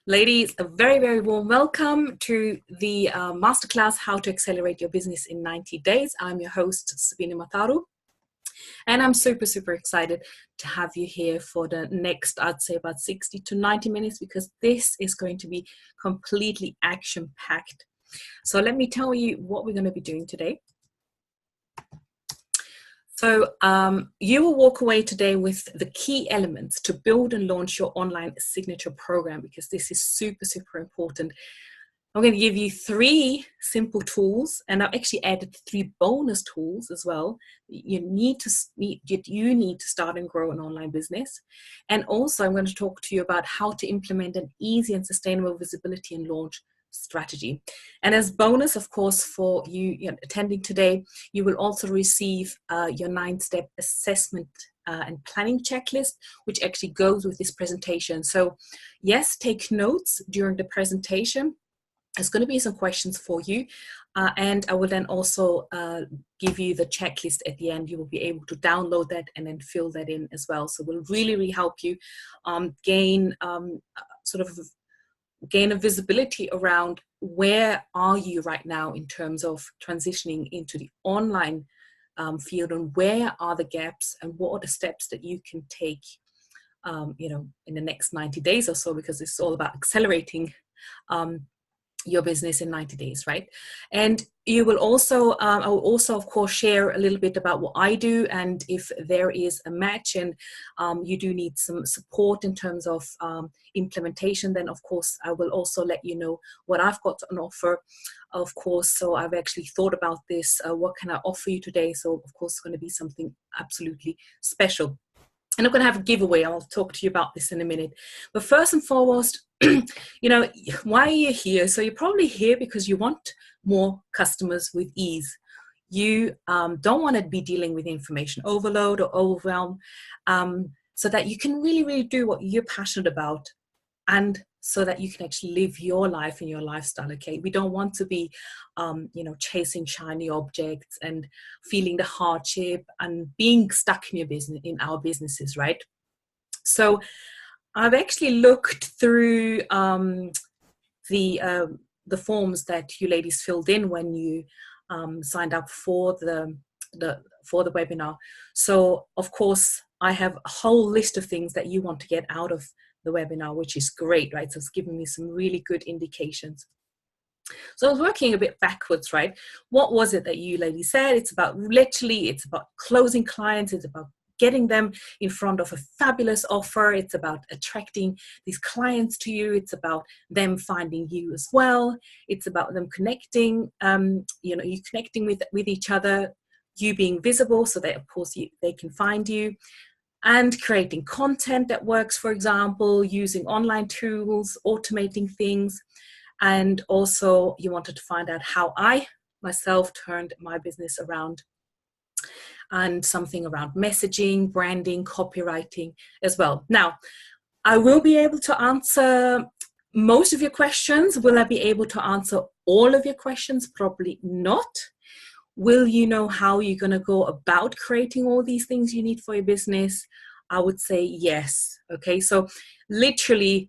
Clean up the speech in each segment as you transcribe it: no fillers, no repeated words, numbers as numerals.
Ladies, a very, very warm welcome to the Masterclass, How to Accelerate Your Business in 90 Days. I'm your host, Sabine Mataru, and I'm super, super excited to have you here for the next, I'd say about 60 to 90 minutes, because this is going to be completely action-packed. So let me tell you what we're going to be doing today. So you will walk away today with the key elements to build and launch your online signature program, because this is super, super important. I'm going to give you 3 simple tools, and I've actually added 3 bonus tools as well. You need to start and grow an online business. And also I'm going to talk to you about how to implement an easy and sustainable visibility and launch strategy. And as bonus, of course, for you attending today, you will also receive your 9-step assessment and planning checklist, which actually goes with this presentation. So yes, take notes during the presentation. There's going to be some questions for you, and I will then also give you the checklist at the end. You will be able to download that and then fill that in as well. So it will really, really help you gain a visibility around where are you right now in terms of transitioning into the online field, and where are the gaps and what are the steps that you can take in the next 90 days or so, because it's all about accelerating your business in 90 days, right? And you will also, I will also, of course, share a little bit about what I do, and if there is a match and you do need some support in terms of implementation, then of course I will also let you know what I've got on offer, of course. So I've actually thought about this, what can I offer you today? So of course it's going to be something absolutely special. And I'm going to have a giveaway. I'll talk to you about this in a minute. But first and foremost, why are you here? So you're probably here because you want more customers with ease. You don't want to be dealing with information overload or overwhelm, so that you can really, really do what you're passionate about, and so that you can actually live your life and your lifestyle, okay? We don't want to be, chasing shiny objects and feeling the hardship and being stuck in your business, in our businesses, right? So I've actually looked through the forms that you ladies filled in when you signed up for the webinar. So of course, I have a whole list of things that you want to get out of the webinar, which is great, right? So it's giving me some really good indications. So I was working a bit backwards, right? What was it that you ladies said? It's about closing clients. It's about getting them in front of a fabulous offer. It's about attracting these clients to you. It's about them finding you as well. It's about them connecting, you connecting with each other, you being visible so that, of course, they can find you. And creating content that works, for example, using online tools, automating things. And also you wanted to find out how I myself turned my business around, and something around messaging, branding, copywriting as well. Now, I will be able to answer most of your questions. Will I be able to answer all of your questions? Probably not. Will you know how you're going to go about creating all these things you need for your business? I would say yes. Okay, so literally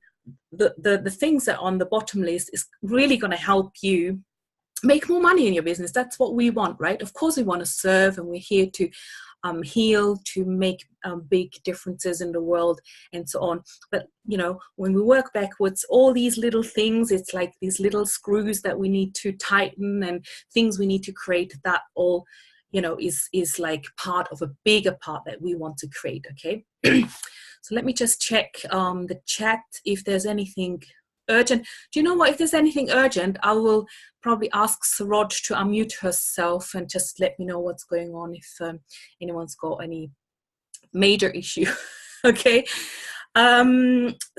the things that are on the bottom list is really going to help you make more money in your business. That's what we want, right? Of course we want to serve, and we're here to heal, to make big differences in the world and so on. But when we work backwards, all these little things, it's like these little screws that we need to tighten and things we need to create, that all is like part of a bigger part that we want to create. Okay. So let me just check the chat if there's anything urgent. Do you know what? If there's anything urgent, I will probably ask Saroj to unmute herself and just let me know what's going on if anyone's got any major issue. Okay.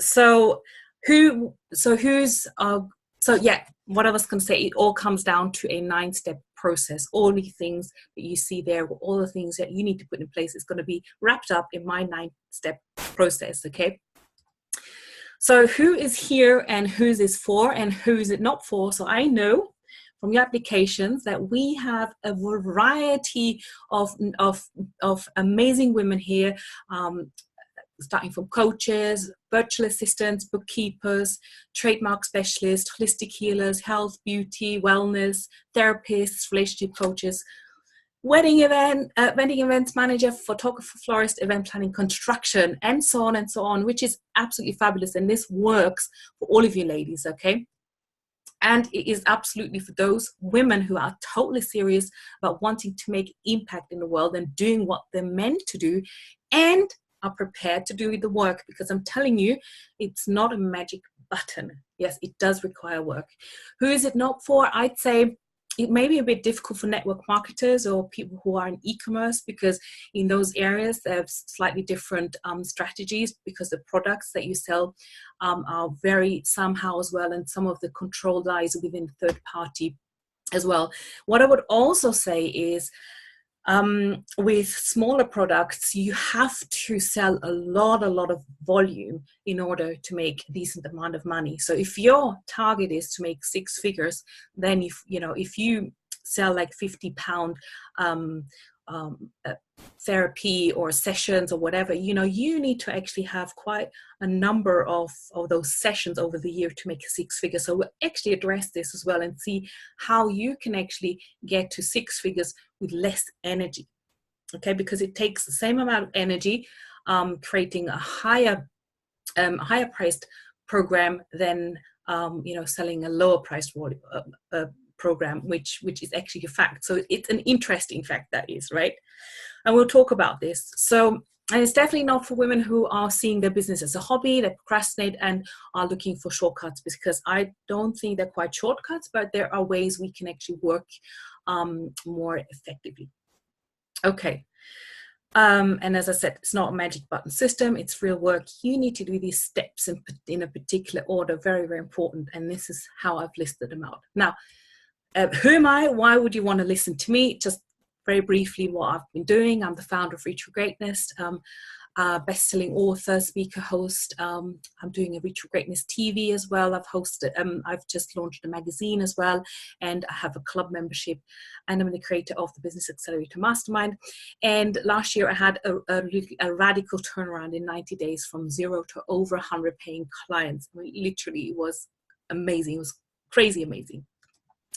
So yeah, what I was going to say, it all comes down to a 9-step process. All the things that you see there, all the things that you need to put in place, is going to be wrapped up in my 9-step process. Okay. So who is here and who's is for and who is it not for? So I know from your applications that we have a variety of amazing women here starting from coaches, virtual assistants, bookkeepers, trademark specialists, holistic healers, health, beauty, wellness, therapists, relationship coaches, wedding events manager, photographer, florist, event planning, construction, and so on, which is absolutely fabulous. And this works for all of you ladies, okay? And it is absolutely for those women who are totally serious about wanting to make impact in the world and doing what they're meant to do and are prepared to do the work, because I'm telling you, it's not a magic button. Yes, it does require work. Who is it not for? I'd say it may be a bit difficult for network marketers or people who are in e-commerce, because in those areas they have slightly different strategies, because the products that you sell are very somehow as well, and some of the control lies within third party as well. What I would also say is with smaller products, you have to sell a lot of volume in order to make a decent amount of money. So if your target is to make 6 figures, then if you sell like £50 therapy or sessions or whatever, you need to actually have quite a number of those sessions over the year to make a 6 figures. So we'll actually address this as well and see how you can actually get to 6 figures with less energy, okay? Because it takes the same amount of energy creating a higher priced program than selling a lower priced program, which is actually a fact. So it's an interesting fact, that is, right? And we'll talk about this. So, and it's definitely not for women who are seeing their business as a hobby, that procrastinate and are looking for shortcuts, because I don't think they're quite shortcuts, but there are ways we can actually work more effectively. Okay. And as I said, it's not a magic button system, it's real work. You need to do these steps in a particular order, very, very important. And this is how I've listed them out. Now, who am I? Why would you want to listen to me? Just very briefly what I've been doing. I'm the founder of Reach for Greatness, best-selling author, speaker, host. I'm doing a Reach for Greatness TV as well. I've just launched a magazine as well, and I have a club membership, and I'm the creator of the Business Accelerator Mastermind. And last year I had a radical turnaround in 90 days from 0 to over 100 paying clients. I mean, literally, it was amazing. It was crazy amazing.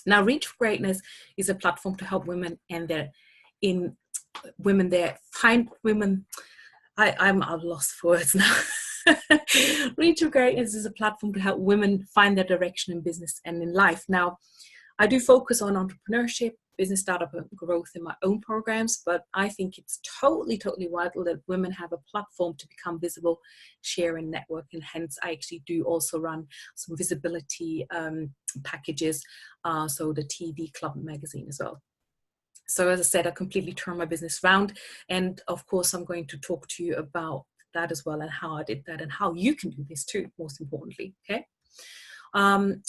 Now, Reach for Greatness is a platform to help women and find women. I'm lost for words now. Reach for Greatness is a platform to help women find their direction in business and in life. Now, I do focus on entrepreneurship, business startup and growth in my own programs, but I think it's totally vital that women have a platform to become visible, share and network, and hence I actually do also run some visibility packages, so the TV club magazine as well. So as I said, I completely turned my business around, and of course I'm going to talk to you about that as well, and how I did that and how you can do this too, most importantly. Okay.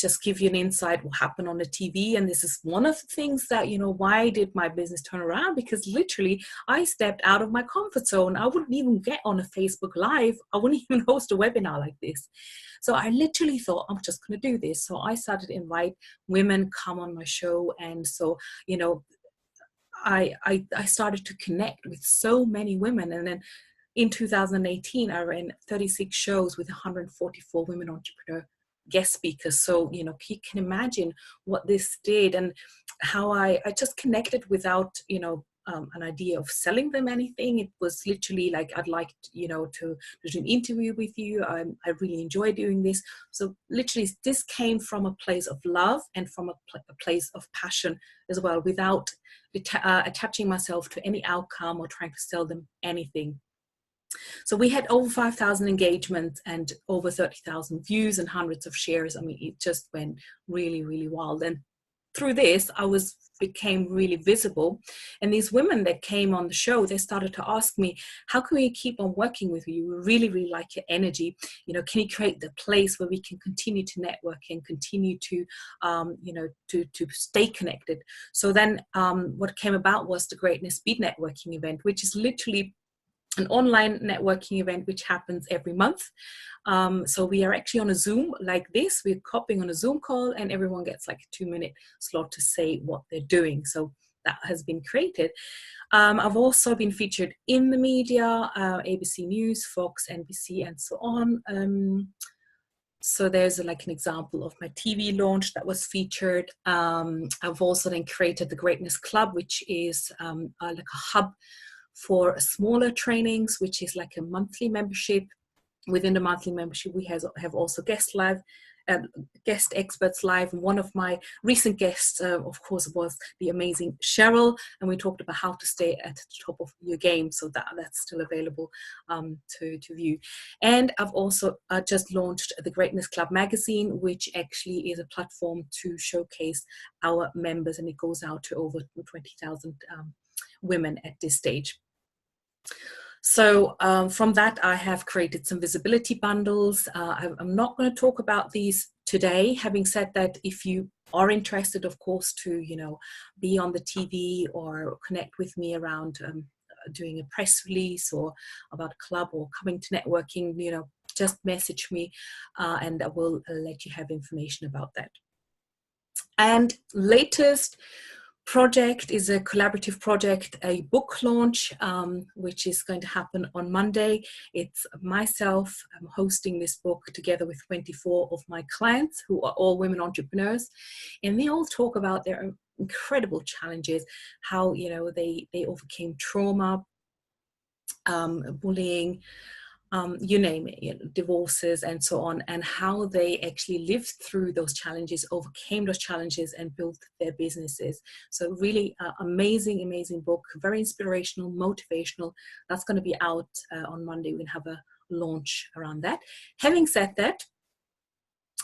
Just give you an insight what happened on the TV. And this is one of the things that, why did my business turn around? Because literally I stepped out of my comfort zone. I wouldn't even get on a Facebook Live. I wouldn't even host a webinar like this. So I literally thought, I'm just going to do this. So I started to invite women come on my show. And so, I started to connect with so many women. And then in 2018, I ran 36 shows with 144 women entrepreneurs, guest speakers. So you can imagine what this did, and how I just connected without an idea of selling them anything. It was literally like, I'd like to do an interview with you. I really enjoy doing this. So literally this came from a place of love and from a place of passion as well, without attaching myself to any outcome or trying to sell them anything. So we had over 5,000 engagements and over 30,000 views and hundreds of shares. I mean, it just went really, really wild. And through this, I became really visible. And these women that came on the show, they started to ask me, how can we keep on working with you? We really, really like your energy. Can you create the place where we can continue to network and continue to, to stay connected? So then what came about was the Greatness Speed Networking event, which is literally an online networking event which happens every month. So we are actually on a Zoom like this. We're copying on a Zoom call, and everyone gets like a 2-minute slot to say what they're doing. So that has been created. I've also been featured in the media, ABC News, Fox, NBC, and so on. So there's like an example of my TV launch that was featured. I've also then created the Greatness Club, which is like a hub for smaller trainings, which is like a monthly membership. Within the monthly membership, we have also guest experts live. And one of my recent guests, of course, was the amazing Cheryl, and we talked about how to stay at the top of your game. So that's still available to view. And I've also just launched the Greatness Club magazine, which actually is a platform to showcase our members, and it goes out to over 20,000 women at this stage. So from that, I have created some visibility bundles. I'm not going to talk about these today. Having said that, if you are interested, of course, to be on the TV or connect with me around doing a press release or about a club or coming to networking, just message me and I will let you have information about that. And latest project is a collaborative project, a book launch, which is going to happen on Monday. It's myself, I'm hosting this book together with 24 of my clients who are all women entrepreneurs, and they all talk about their incredible challenges, how they overcame trauma, bullying, you name it, divorces and so on, and how they actually lived through those challenges, overcame those challenges, and built their businesses. So really amazing book, very inspirational, motivational. That's going to be out on Monday. We're going to have a launch around that. Having said that,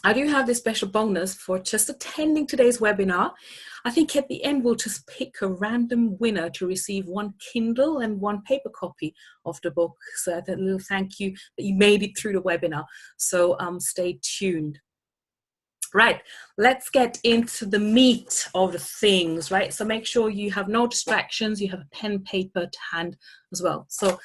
I do have this special bonus for just attending today's webinar. I think at the end, we'll just pick a random winner to receive one Kindle and one paper copy of the book. So a little thank you that you made it through the webinar. So stay tuned. Right, let's get into the meat of the things, right? So make sure you have no distractions. You have a pen, paper to hand as well. So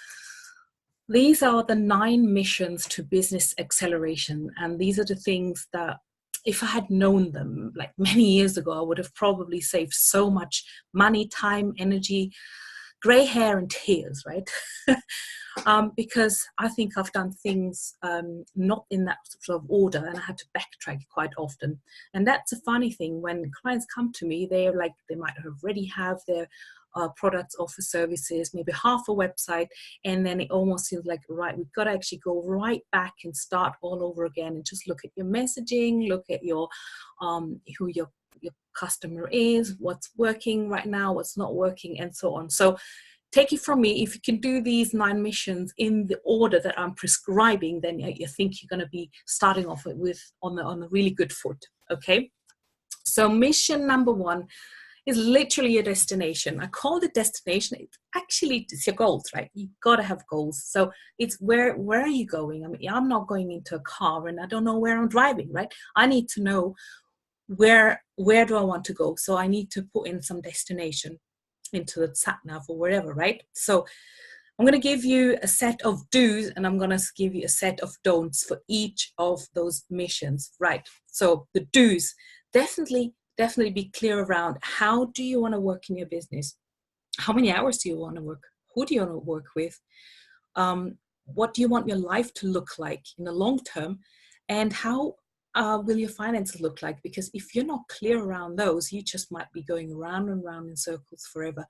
these are the 9 missions to business acceleration. And these are the things that if I had known them like many years ago, I would have probably saved so much money, time, energy, gray hair and tears, right? Because I think I've done things not in that sort of order, and I had to backtrack quite often. And that's a funny thing. When clients come to me, they're like, they might already have their products, offer services, maybe half a website, and then it almost feels like, right, we've got to actually go right back and start all over again and just look at your messaging, look at your who your customer is, what's working right now, what's not working, and so on. So take it from me, if you can do these 9 missions in the order that I'm prescribing, then you think you're going to be starting off with on a really good foot. Okay, so mission number 1 is literally a destination. I call it destination. It's your goals, right? You got to have goals. So it's where are you going? I mean, I'm not going into a car and I don't know where I'm driving, right? I need to know where do I want to go? So I need to put in some destination into the sat nav or wherever, right? So I'm going to give you a set of do's and I'm going to give you a set of don'ts for each of those missions, right? So the do's, definitely be clear around how do you want to work in your business? How many hours do you want to work? Who do you want to work with? What do you want your life to look like in the long term? And how will your finances look like? Because if you're not clear around those, you just might be going round and round in circles forever.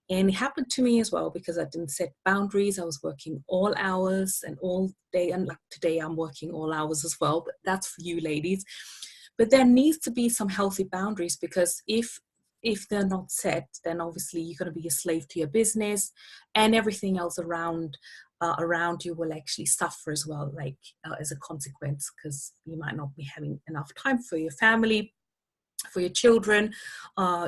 And it happened to me as well because I didn't set boundaries. I was working all hours and all day. And like today, I'm working all hours as well. But that's for you ladies. But there needs to be some healthy boundaries, because if they're not set, then obviously you're going to be a slave to your business, and everything else around you will actually suffer as well, like as a consequence, because you might not be having enough time for your family, for your children,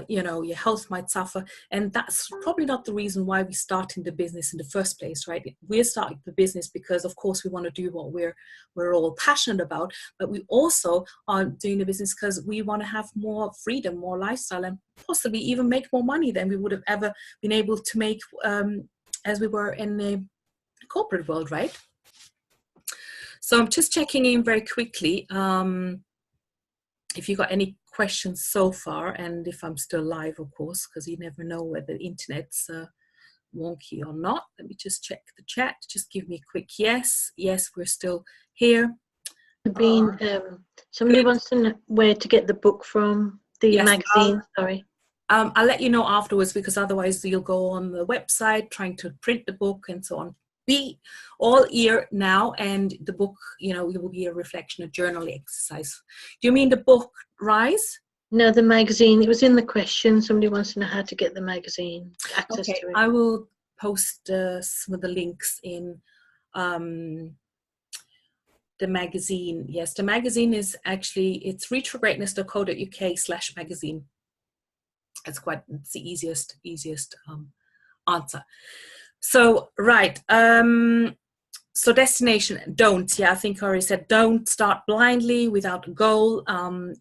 your health might suffer. And that's probably not the reason why we're starting the business in the first place, right? We're starting the business because, of course, we want to do what we're all passionate about, but we also are doing the business because we want to have more freedom, more lifestyle, and possibly even make more money than we would have ever been able to make as we were in the corporate world, right? So I'm just checking in very quickly. If you got any questions so far, and if I'm still live, of course, because you never know whether the internet's wonky or not. Let me just check the chat. Just give me a quick yes. Yes, we're still here. Somebody wants to know where to get the book from, the magazine. Sorry. I'll let you know afterwards, because otherwise you'll go on the website trying to print the book and so on. Be all ear now, and the book, it will be a reflection, a journal exercise. Do you mean the book, Rise? No, the magazine. It was in the question. Somebody wants to know how to get the magazine, access to it. I will post some of the links in the magazine. Yes, the magazine is actually, it's reachforgreatness.co.uk/magazine. It's the easiest answer. So, right. So destination, don't. Yeah, I think I already said don't start blindly without a goal.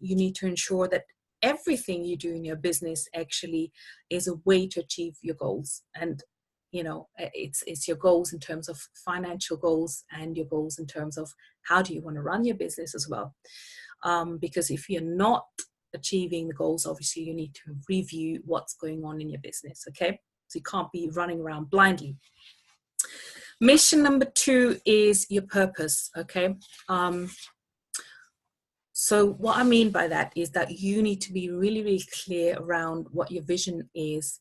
You need to ensure that everything you do in your business actually is a way to achieve your goals. And, it's your goals in terms of financial goals, and your goals in terms of how do you want to run your business as well. Because if you're not achieving the goals, obviously you need to review what's going on in your business. Okay, so you can't be running around blindly. Mission number 2 is your purpose. Okay, so what I mean by that is that you need to be really, really clear around what your vision is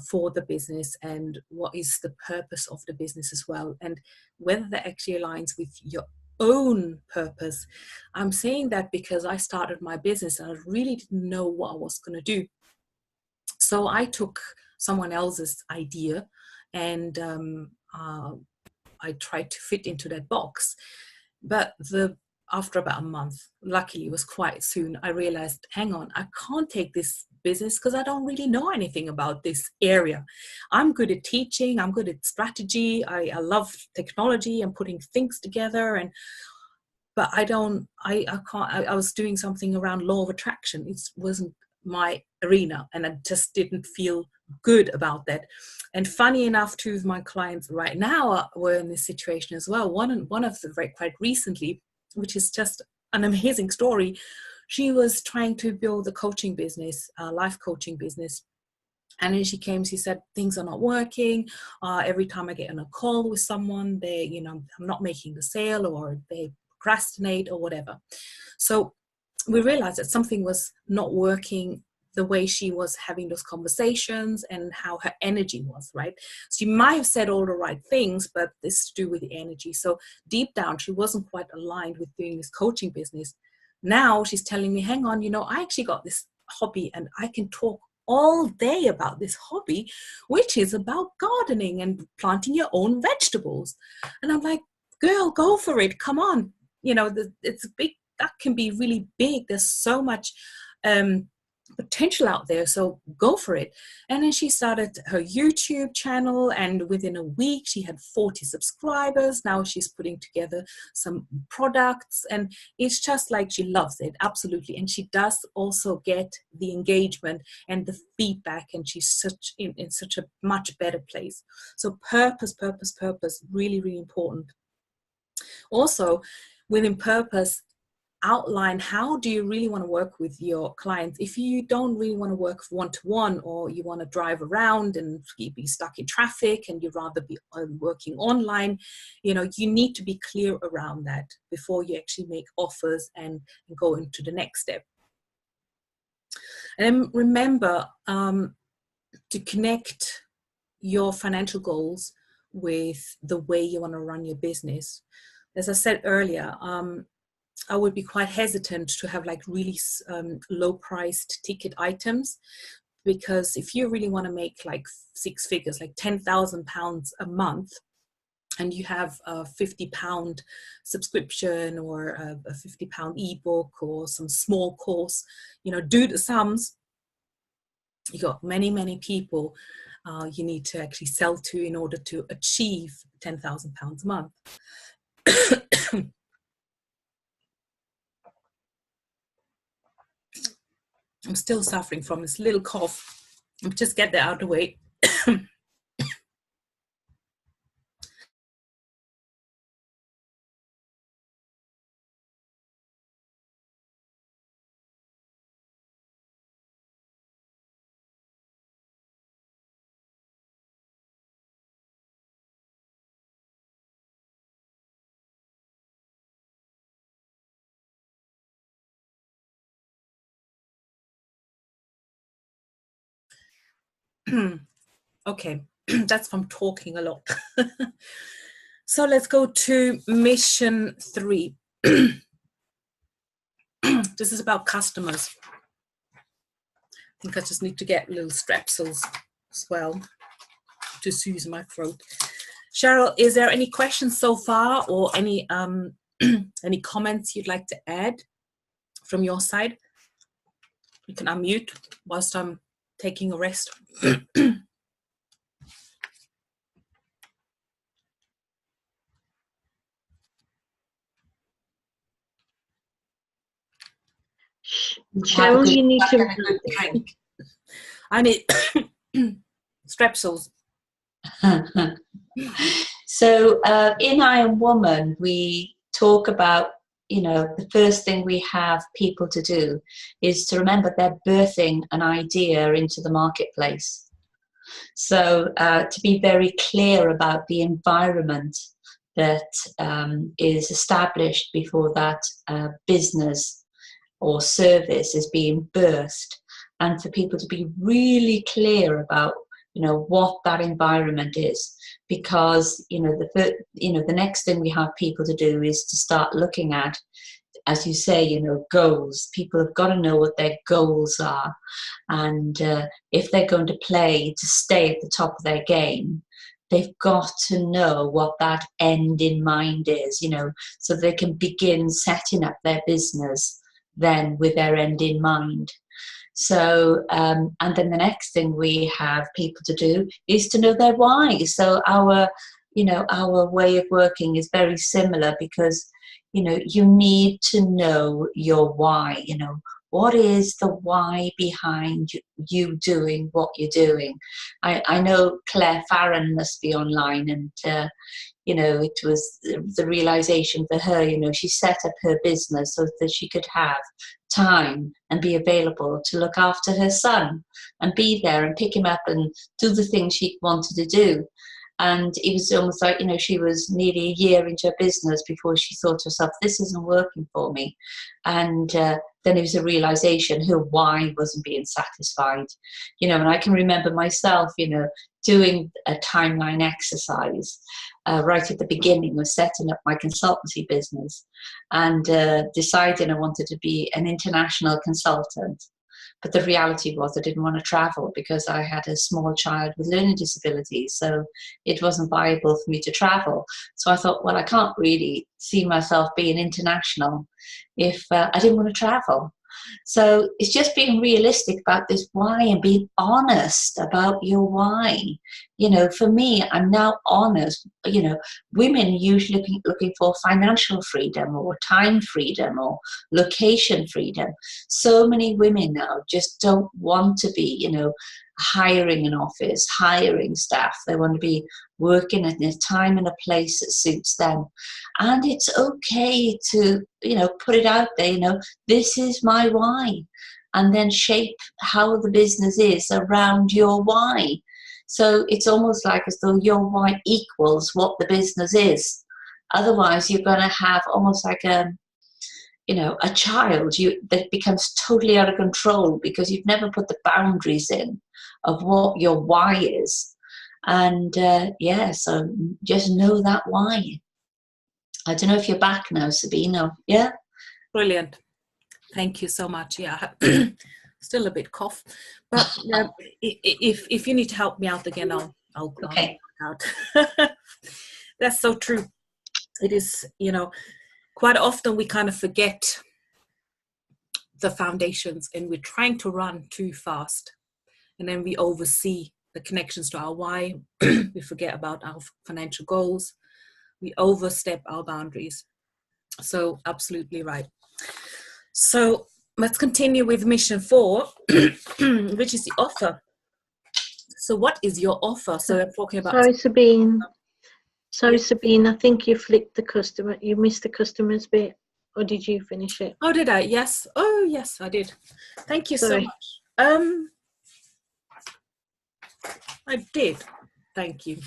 for the business, and what is the purpose of the business as well, and whether that actually aligns with your own purpose. I'm saying that because I started my business and I really didn't know what I was going to do. So I took someone else's idea, and I tried to fit into that box. But after about a month, luckily it was quite soon, I realized, hang on, I can't take this business because I don't really know anything about this area. I'm good at teaching, I'm good at strategy, I love technology and putting things together, but I can't, I was doing something around law of attraction. It wasn't my arena, and I just didn't feel good about that. And funny enough, two of my clients right now were in this situation as well. One of them quite recently, which is just an amazing story. She was trying to build a coaching business, a life coaching business. And then she said, things are not working. Every time I get on a call with someone, I'm not making the sale, or they procrastinate or whatever. So we realized that something was not working the way she was having those conversations, and how her energy was, right? She might have said all the right things, but this is to do with the energy. So deep down, she wasn't quite aligned with doing this coaching business. Now she's telling me, hang on, I actually got this hobby, and I can talk all day about this hobby, which is about gardening and planting your own vegetables. And I'm like, girl, go for it. Come on. It's big. That can be really big. There's so much potential out there, so go for it. And then she started her YouTube channel, and within a week she had 40 subscribers. Now she's putting together some products, and it's just like she loves it, absolutely. And she does also get the engagement and the feedback, and she's in such a much better place. So purpose, really, really important. Also, within purpose, outline how do you really want to work with your clients. If you don't really want to work one-to-one, or you want to drive around and be stuck in traffic, and you'd rather be working online, you need to be clear around that before you actually make offers and go into the next step. And then remember to connect your financial goals with the way you want to run your business. As I said earlier, I would be quite hesitant to have like really low priced ticket items, because if you really want to make like 6 figures, like £10,000 a month, and you have a £50 subscription, or a £50 ebook, or some small course, do the sums. You got many people you need to actually sell to in order to achieve £10,000 a month. I'm still suffering from this little cough. I'll just get that out of the way. Okay, that's from talking a lot. So let's go to mission 3. This is about customers. I think I just need to get little strepsils as well to soothe my throat. Cheryl, is there any questions so far, or any any comments you'd like to add from your side? You can unmute whilst I'm taking a rest. Cheryl, you need to. Drink. I need strepsils. So in I Am Woman, we talk about, the first thing we have people to do is to remember they're birthing an idea into the marketplace. So to be very clear about the environment that is established before that business or service is being birthed, and for people to be really clear about what that environment is, because the next thing we have people to do is to start looking at, as you say, goals. People have got to know what their goals are, and if they're going to play to stay at the top of their game, they've got to know what that end in mind is, so they can begin setting up their business then with their end in mind. So, and then the next thing we have people to do is to know their why. So our way of working is very similar, because, you need to know your why. What is the why behind you doing what you're doing? I know Claire Farron must be online, and it was the realization for her, she set up her business so that she could have time and be available to look after her son and be there and pick him up and do the things she wanted to do. And it was almost like, she was nearly a year into her business before she thought to herself, this isn't working for me. And then it was a realization her why wasn't being satisfied. And I can remember myself, doing a timeline exercise right at the beginning of setting up my consultancy business, and deciding I wanted to be an international consultant. But the reality was I didn't want to travel because I had a small child with learning disabilities, so it wasn't viable for me to travel. So I thought, well, I can't really see myself being international if I didn't want to travel. So it's just being realistic about this why and being honest about your why. For me, I'm now honest. Women are usually looking for financial freedom or time freedom or location freedom. So many women now just don't want to be, hiring an office, hiring staff. They want to be working at a time and a place that suits them. And it's okay to, put it out there, this is my why, and then shape how the business is around your why. So it's almost like as though your why equals what the business is. Otherwise, you're going to have almost like a child that becomes totally out of control because you've never put the boundaries in of what your why is. And so just know that why. I don't know if you're back now, Sabine. Yeah? Brilliant. Thank you so much. Yeah, still a bit cough, but if you need to help me out again, I'll okay. Out. That's so true. It is, quite often we kind of forget the foundations, and we're trying to run too fast, and then we oversee the connections to our why. We forget about our financial goals. We overstep our boundaries. So absolutely right. So let's continue with mission 4, which is the offer. So what is your offer? So I'm talking about... Sorry, Sabine, I think you flicked the customer. You missed the customer's bit, or did you finish it? Oh, did I? Yes. Oh, yes, I did. Thank you so much. I did. Thank you.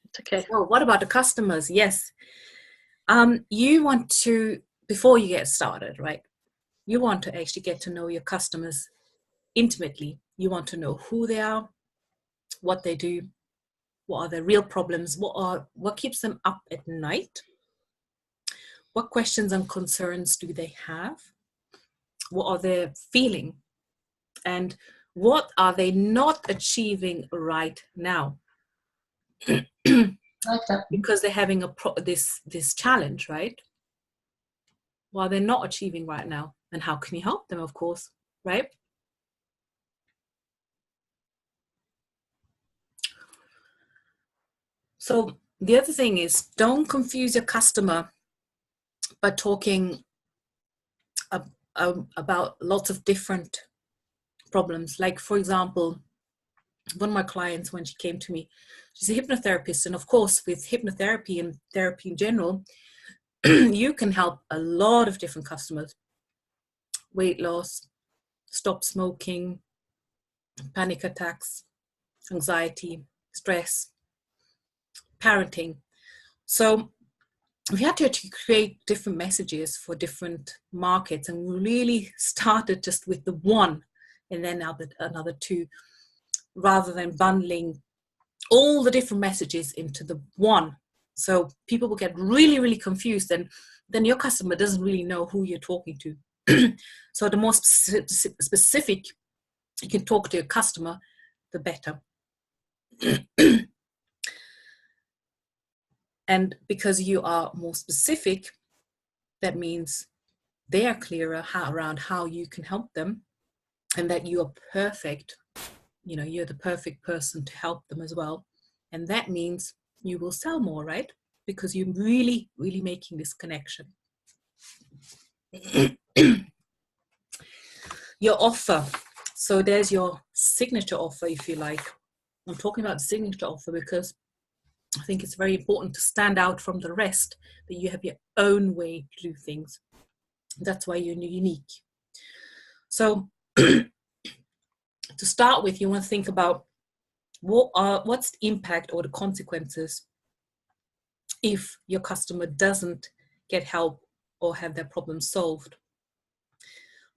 It's okay. Well, what about the customers? Yes. You want to, before you get started, right? You want to actually get to know your customers intimately. You want to know who they are, what they do, what are their real problems, what keeps them up at night, what questions and concerns do they have, what are they feeling, and what are they not achieving right now. Like that. Because they're having this challenge, right? Well, they're not achieving right now, and how can you help them, of course, right? So the other thing is, don't confuse your customer by talking about lots of different problems. Like, for example, one of my clients, when she came to me, she's a hypnotherapist, and of course with hypnotherapy and therapy in general, you can help a lot of different customers. Weight loss, stop smoking, panic attacks, anxiety, stress, parenting. So we had to create different messages for different markets, and we really started just with the one and then another two, rather than bundling all the different messages into the one. So people will get really, really confused, and then your customer doesn't really know who you're talking to. So the more specific you can talk to your customer, the better. And because you are more specific, that means they are clearer around how you can help them, and that you are perfect. You know, you're the perfect person to help them as well. And that means you will sell more, right? Because you're really, really making this connection. Your offer. So there's your signature offer, if you like. I'm talking about the signature offer because I think it's very important to stand out from the rest, that you have your own way to do things. That's why you're unique. So to start with, you want to think about what's the impact or the consequences if your customer doesn't get help or have their problems solved.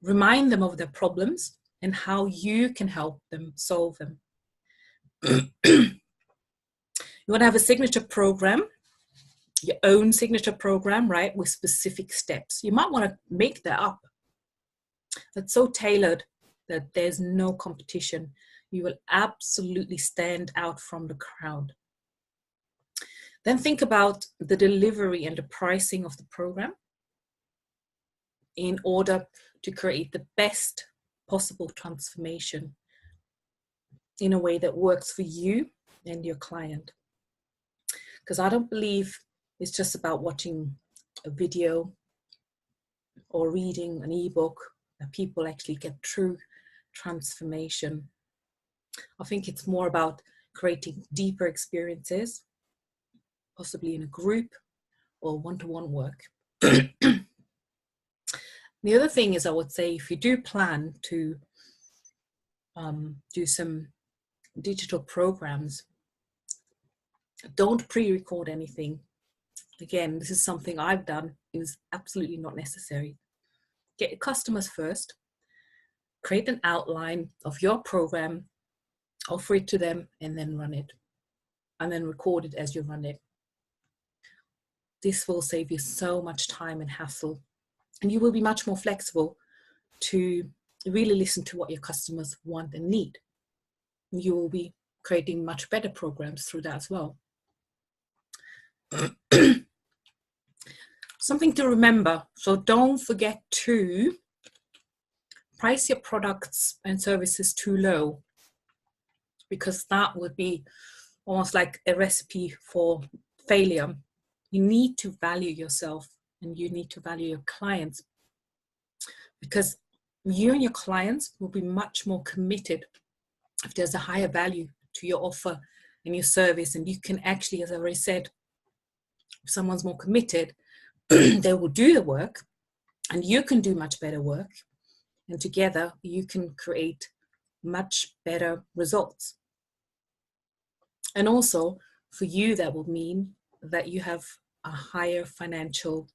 Remind them of their problems and how you can help them solve them. You want to have a signature program, your own signature program, right, with specific steps. You might want to make that up. That's so tailored that there's no competition. You will absolutely stand out from the crowd. Then think about the delivery and the pricing of the program in order to create the best possible transformation in a way that works for you and your client. Because I don't believe it's just about watching a video or reading an ebook that people actually get true transformation. I think it's more about creating deeper experiences, possibly in a group or one-to-one work. The other thing is, I would say, if you do plan to do some digital programs, don't pre-record anything. Again, this is something I've done. It was absolutely not necessary. Get your customers first, create an outline of your program, offer it to them, and then run it. And then record it as you run it. This will save you so much time and hassle. And you will be much more flexible to really listen to what your customers want and need. You will be creating much better programs through that as well. Something to remember. So don't forget to price your products and services too low, because that would be almost like a recipe for failure. You need to value yourself, and you need to value your clients, because you and your clients will be much more committed if there's a higher value to your offer and your service. And you can actually, as I already said, if someone's more committed, they will do the work, and you can do much better work, and together you can create much better results. And also for you, that will mean that you have a higher financial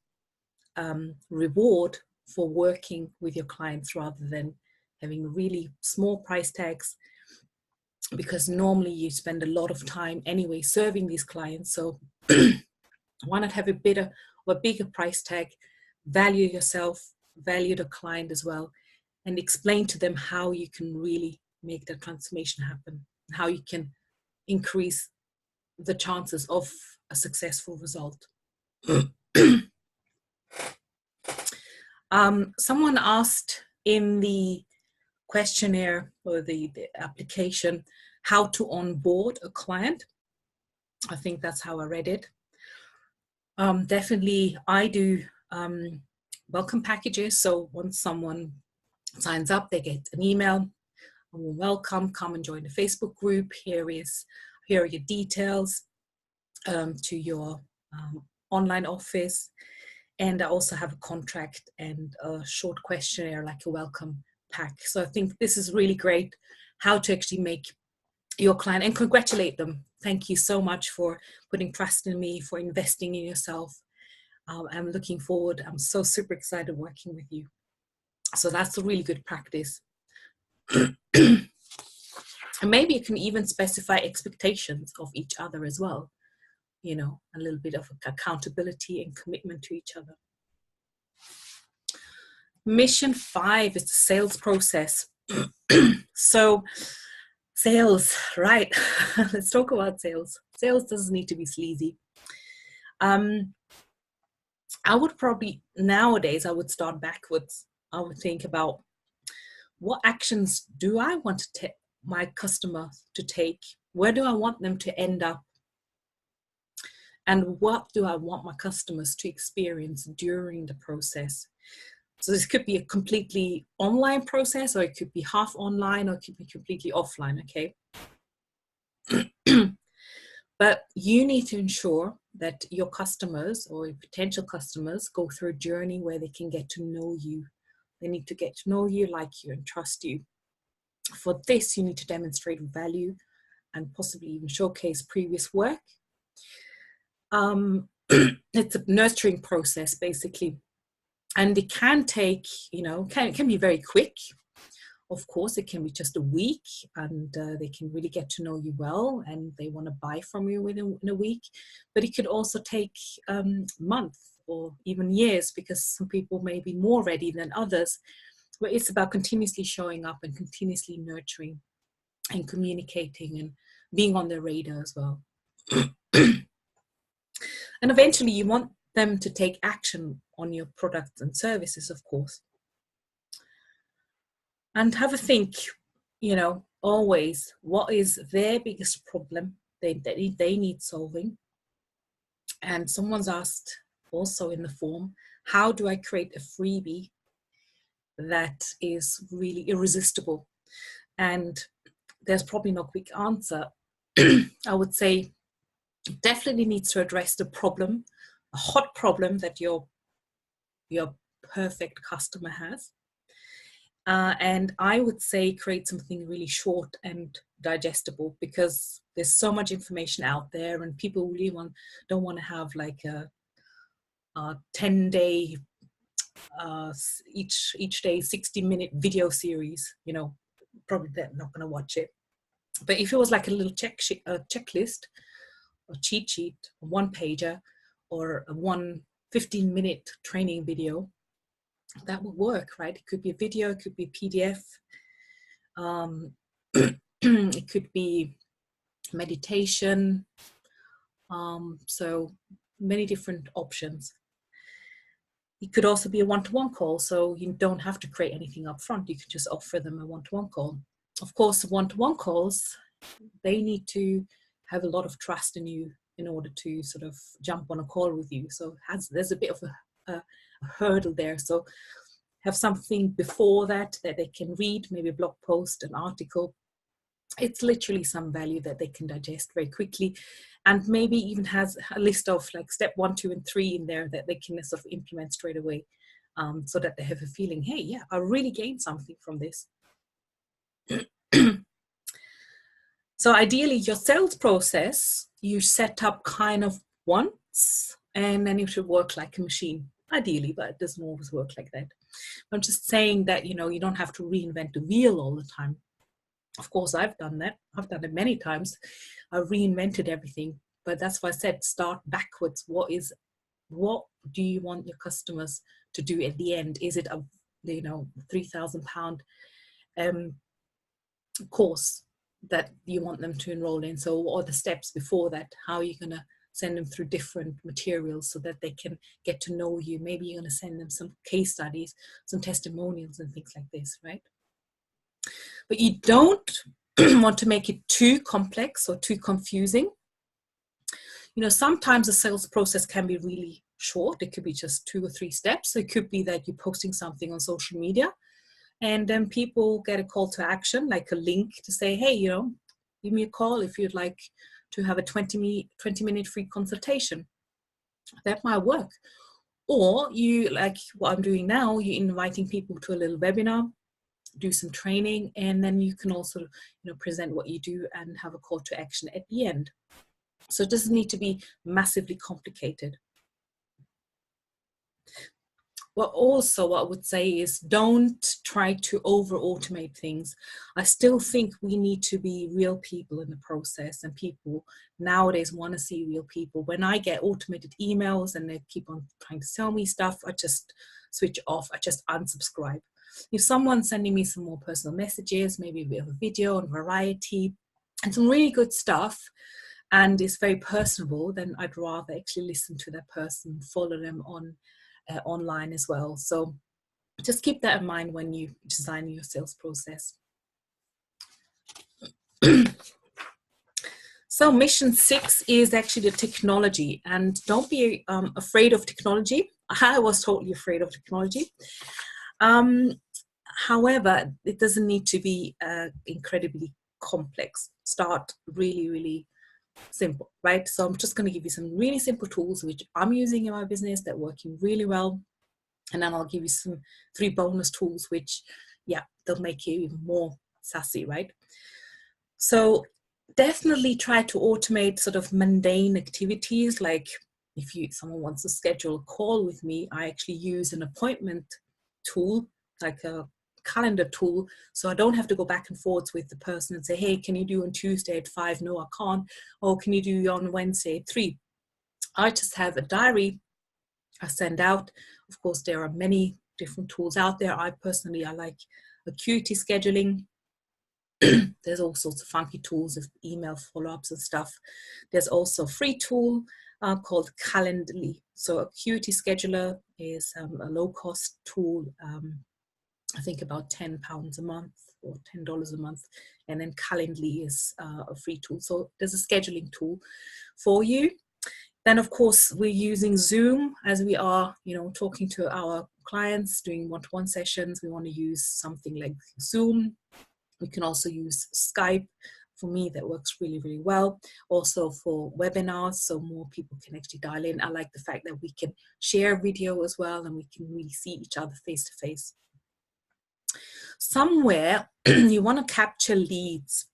reward for working with your clients, rather than having really small price tags because normally you spend a lot of time anyway serving these clients. So why not have a bigger price tag, value yourself, value the client as well, and explain to them how you can really make that transformation happen, how you can increase the chances of a successful result. Someone asked in the questionnaire or the application how to onboard a client. I think that's how I read it. Definitely, I do welcome packages. So once someone signs up, they get an email. Welcome, come and join the Facebook group. Here are your details to your online office. And I also have a contract and a short questionnaire, like a welcome pack. So I think this is really great, how to actually make your client and congratulate them. Thank you so much for putting trust in me, for investing in yourself. I'm looking forward. I'm so super excited working with you. So that's a really good practice. And maybe you can even specify expectations of each other as well. You know, a little bit of accountability and commitment to each other. Mission 5 is the sales process. So sales, right? Let's talk about sales. Sales doesn't need to be sleazy. I would probably, nowadays, I would start backwards. I would think about what actions do I want my customer to take? Where do I want them to end up? And what do I want my customers to experience during the process? So this could be a completely online process, or it could be half online, or it could be completely offline, okay? But you need to ensure that your customers or your potential customers go through a journey where they can get to know you. They need to get to know you, like you, and trust you. For this, you need to demonstrate value and possibly even showcase previous work. It's a nurturing process, basically. And it can take, you know, can be very quick. Of course, it can be just a week, and they can really get to know you well, and they want to buy from you in a week. But it could also take months or even years, because some people may be more ready than others. But it's about continuously showing up and continuously nurturing and communicating and being on their radar as well. And eventually you want them to take action on your products and services, of course. And have a think, you know, always, what is their biggest problem they need solving? And someone's asked also in the form, how do I create a freebie that is really irresistible? And there's probably no quick answer. I would say it definitely needs to address the problem, a hot problem that your perfect customer has. And I would say create something really short and digestible, because there's so much information out there, and people really don't want to have like a 10-day, each day 60-minute video series. You know, probably they're not going to watch it. But if it was like a little checklist or cheat sheet, a one-pager, or a 15-minute training video, that would work, right? It could be a video, it could be a PDF, it could be meditation, so many different options. It could also be a one-to-one call, so you don't have to create anything up front. You can just offer them a one-to-one call. Of course, one-to-one calls, they need to have a lot of trust in you in order to sort of jump on a call with you. So there's a bit of a hurdle there. So have something before that they can read, maybe a blog post, an article. It's literally some value that they can digest very quickly, and maybe even has a list of like step 1, 2, and 3 in there that they can sort of implement straight away, so that they have a feeling, hey, yeah, I really gained something from this. So ideally, your sales process, you set up kind of once, and then it should work like a machine, ideally, but it doesn't always work like that. I'm just saying that, you know, you don't have to reinvent the wheel all the time. Of course, I've done that. I've done it many times. I've reinvented everything. But that's why I said start backwards. What do you want your customers to do at the end? Is it a £3,000 course that you want them to enroll in? So what are the steps before that? How are you going to send them through different materials so that they can get to know you? Maybe you're going to send them some case studies, some testimonials and things like this, right? But you don't want to make it too complex or too confusing. Sometimes the sales process can be really short. It could be just 2 or 3 steps. So it could be that you're posting something on social media and then people get a call to action, like a link to say, hey, give me a call if you'd like to have a 20-minute free consultation. That might work. Or you, like what I'm doing now, you're inviting people to a little webinar, do some training, and then you can also present what you do and have a call to action at the end. So it doesn't need to be massively complicated. Well, also what I would say is don't try to over automate things. I still think we need to be real people in the process, and people nowadays want to see real people. When I get automated emails and they keep on trying to sell me stuff, I just switch off. I just unsubscribe. If someone's sending me some more personal messages, maybe we have a video and variety and some really good stuff, and it's very personable, then I'd rather actually listen to that person, follow them on online as well. So just keep that in mind when you design your sales process. So mission 6 is actually the technology, and don't be afraid of technology. I was totally afraid of technology. However, it doesn't need to be incredibly complex. Start really, really simple, right? So I'm just going to give you some really simple tools which I'm using in my business that are working really well, and then I'll give you some 3 bonus tools which, yeah, they'll make you even more sassy, right? So definitely try to automate sort of mundane activities. Like if someone wants to schedule a call with me, I actually use an appointment tool, like a calendar tool, so I don't have to go back and forth with the person and say, hey, can you do on Tuesday at 5? No, I can't. Or can you do on Wednesday at 3? I just have a diary I send out. Of course, there are many different tools out there. I like Acuity scheduling. There's all sorts of funky tools of email follow-ups and stuff. There's also a free tool called Calendly. So Acuity Scheduler is a low-cost tool, I think about £10 a month or $10 a month. And then Calendly is a free tool. So there's a scheduling tool for you. Then, of course, we're using Zoom as we are, talking to our clients, doing one-to-one sessions. We want to use something like Zoom. We can also use Skype. For me, that works really, really well. Also for webinars, so more people can actually dial in. I like the fact that we can share video as well, and we can really see each other face to face. Somewhere you want to capture leads.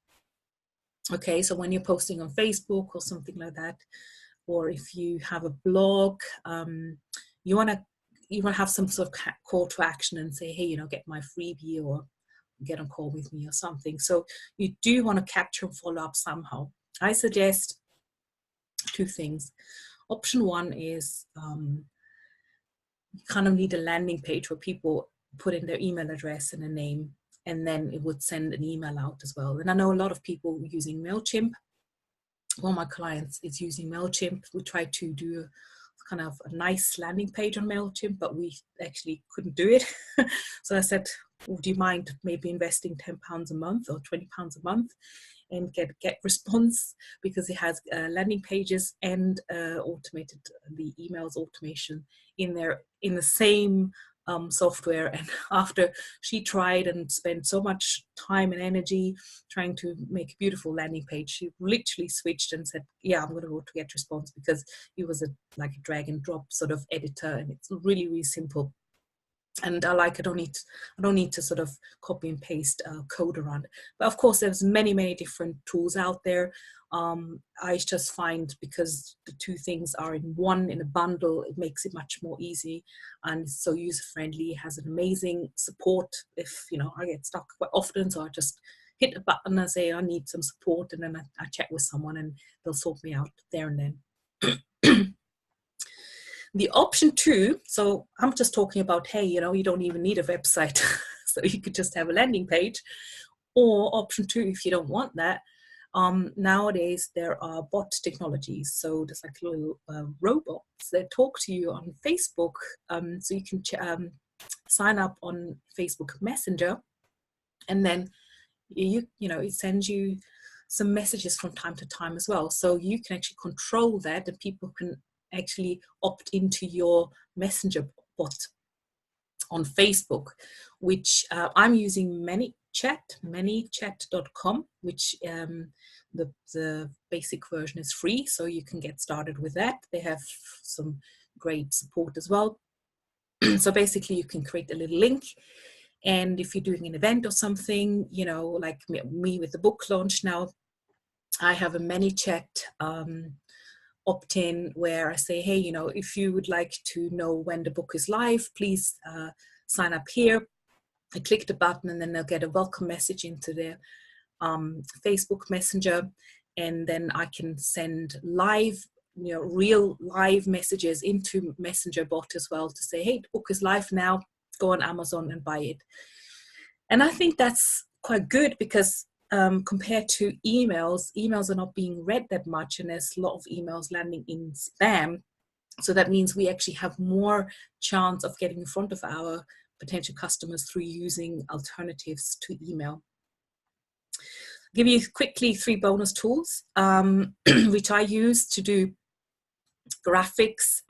Okay, so when you're posting on Facebook or something like that, or if you have a blog, you want to have some sort of call to action and say, hey, get my freebie or get on call with me or something. So you do want to capture and follow up somehow. I suggest 2 things. Option 1 is you kind of need a landing page where people put in their email address and a name, and then it would send an email out as well. And I know a lot of people using MailChimp. One of my clients is using MailChimp. We tried to do kind of a nice landing page on MailChimp, but we actually couldn't do it. So I said, would you mind maybe investing £10 a month or £20 a month and get response, because it has landing pages and automated the emails automation in there in the same software. And after she tried and spent so much time and energy trying to make a beautiful landing page, she literally switched and said, yeah, I'm going to go to get response, because it was like a drag and drop sort of editor, and it's really, really simple. And I don't need to sort of copy and paste code around. But of course, there's many, many different tools out there. I just find, because the 2 things are in a bundle, it makes it much more easy and so user friendly. It has an amazing support if I get stuck quite often, so I just hit a button and say I need some support, and then I chat with someone and they'll sort me out there and then. The option 2, so I'm just talking about, hey, you don't even need a website, so you could just have a landing page. Or option 2, if you don't want that, nowadays there are bot technologies. So there's like little robots that talk to you on Facebook. So you can sign up on Facebook Messenger, and then it sends you some messages from time to time as well. So you can actually control that, and people can actually opt into your messenger bot on Facebook, which I'm using manychat.com, which the basic version is free, so you can get started with that. They have some great support as well. So basically you can create a little link, and if you're doing an event or something, like me with the book launch now, I have a ManyChat opt-in where I say, hey, if you would like to know when the book is live, please sign up here. I click the button, and then they'll get a welcome message into their Facebook Messenger, and then I can send live, real live messages into Messenger bot as well to say, hey, the book is live now, go on Amazon and buy it. And I think that's quite good, because compared to emails are not being read that much, and there's a lot of emails landing in spam. So that means we actually have more chance of getting in front of our potential customers through using alternatives to email. I'll give you quickly 3 bonus tools, which I use to do graphics.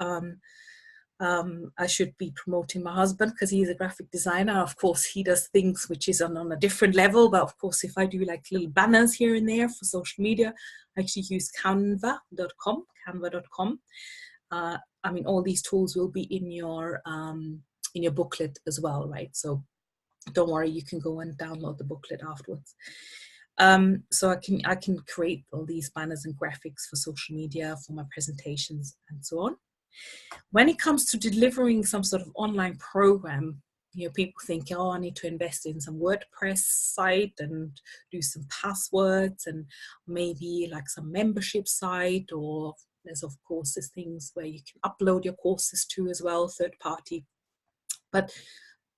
I should be promoting my husband because he's a graphic designer. Of course, he does things which is on a different level. But of course, if I do like little banners here and there for social media, I actually use canva.com. All these tools will be in your booklet as well, right? So don't worry, you can go and download the booklet afterwards. So I can create all these banners and graphics for social media, for my presentations, and so on. When it comes to delivering some sort of online program, people think, oh, I need to invest in some WordPress site and do some passwords and maybe like some membership site, or there's of course these things where you can upload your courses to as well, third party. But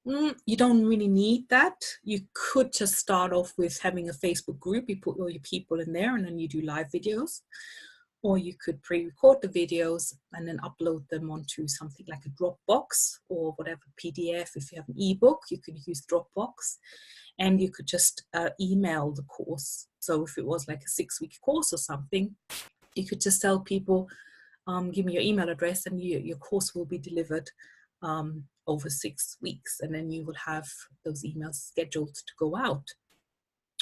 you don't really need that. You could just start off with having a Facebook group. You put all your people in there, and then you do live videos. Or you could pre-record the videos and then upload them onto something like a Dropbox or whatever PDF. If you have an ebook, you could use Dropbox, and you could just email the course. So if it was like a 6-week course or something, you could just tell people, give me your email address, and your course will be delivered over 6 weeks, and then you will have those emails scheduled to go out.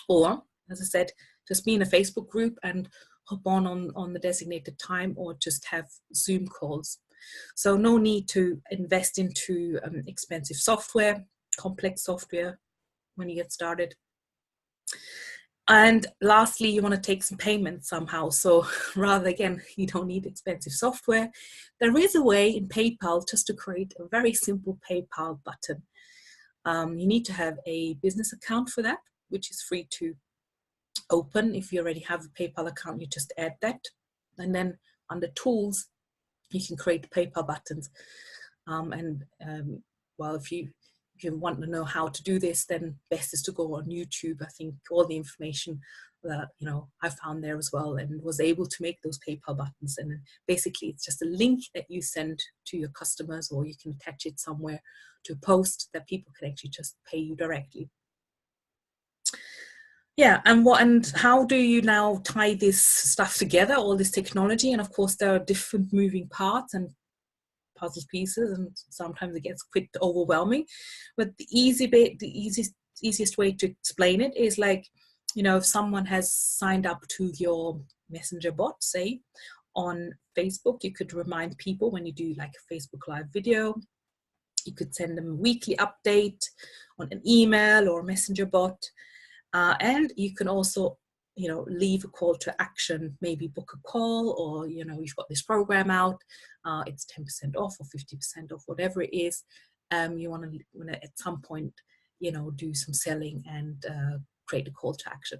Or, as I said, just be in a Facebook group and hop on the designated time, or just have Zoom calls. So no need to invest into expensive software, complex software when you get started. And lastly, you want to take some payments somehow. So rather, again, you don't need expensive software. There is a way in PayPal just to create a very simple PayPal button. You need to have a business account for that, which is free to open. If you already have a PayPal account, you just add that. And then under tools, you can create PayPal buttons. If you want to know how to do this, then best is to go on YouTube. I think all the information that I found there as well, and was able to make those PayPal buttons. And basically it's just a link that you send to your customers, or you can attach it somewhere to a post that people can actually just pay you directly. Yeah, and how do you now tie this stuff together, all this technology? And of course there are different moving parts and puzzle pieces, and sometimes it gets quite overwhelming. But the easiest way to explain it is like, if someone has signed up to your messenger bot, say on Facebook, you could remind people when you do like a Facebook live video. You could send them a weekly update on an email or a messenger bot. And you can also, leave a call to action, maybe book a call, or, you've got this program out, it's 10% off or 50% off, whatever it is. You want to at some point, do some selling and create a call to action.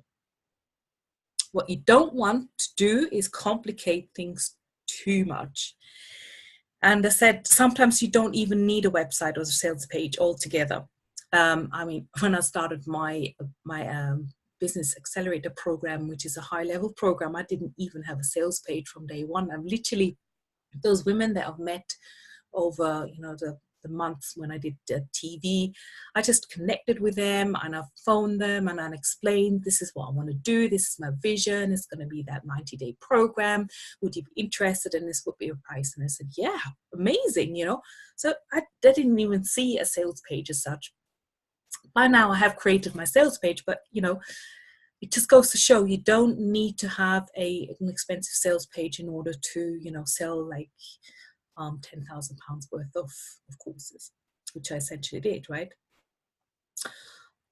What you don't want to do is complicate things too much. And I said, sometimes you don't even need a website or a sales page altogether. I mean, when I started my business accelerator program, which is a high level program, I didn't even have a sales page from day one. I'm literally, those women that I've met over, you know, the months when I did TV, I just connected with them and I phoned them and I explained, this is what I want to do, this is my vision, it's going to be that 90-day program, would you be interested, and this would be your price? And I said, yeah, amazing, you know. So I didn't even see a sales page as such. By now I have created my sales page, but you know, it just goes to show you don't need to have an expensive sales page in order to, you know, sell like £10,000 worth of courses, which I essentially did, right?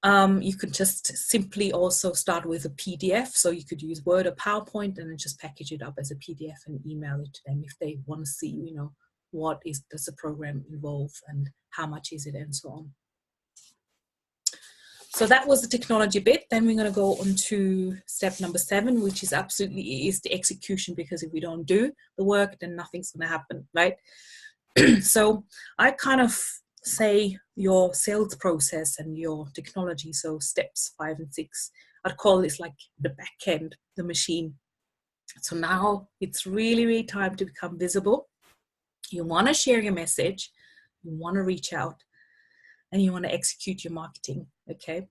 You could just simply also start with a PDF. So you could use Word or PowerPoint and then just package it up as a PDF and email it to them if they want to see, you know, does the program involve and how much is it and so on. So that was the technology bit. Then we're going to go on to step number 7, which is absolutely the execution, because if we don't do the work, then nothing's going to happen, right? So I kind of say your sales process and your technology. So steps 5 and 6, I'd call this like the back end, the machine. So now it's really, really time to become visible. You want to share your message, you want to reach out, and you want to execute your marketing, okay?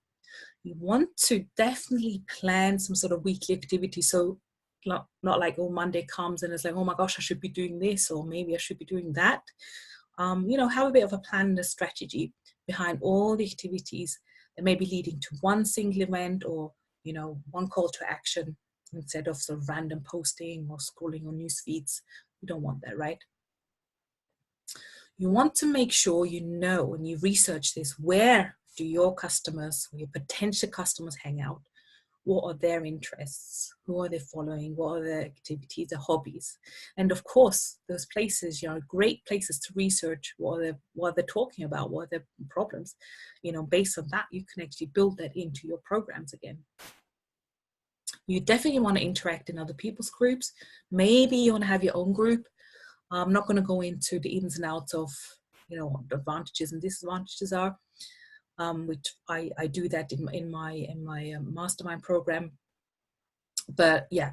You want to definitely plan some sort of weekly activity. So not like, oh, Monday comes and it's like, oh my gosh, I should be doing this, or maybe I should be doing that. You know, have a bit of a plan and a strategy behind all the activities that may be leading to one single event or, you know, one call to action instead of sort of random posting or scrolling on news feeds. You don't want that, right? You want to make sure you know when you research this, where do your customers or your potential customers hang out? What are their interests? Who are they following? What are their activities, their hobbies? And of course, those places, you know, great places to research what they're talking about, what are their problems. You know, based on that, you can actually build that into your programs again. You definitely want to interact in other people's groups. Maybe you want to have your own group. I'm not going to go into the ins and outs of, you know, what the advantages and disadvantages are, which I do that in my mastermind program. But yeah,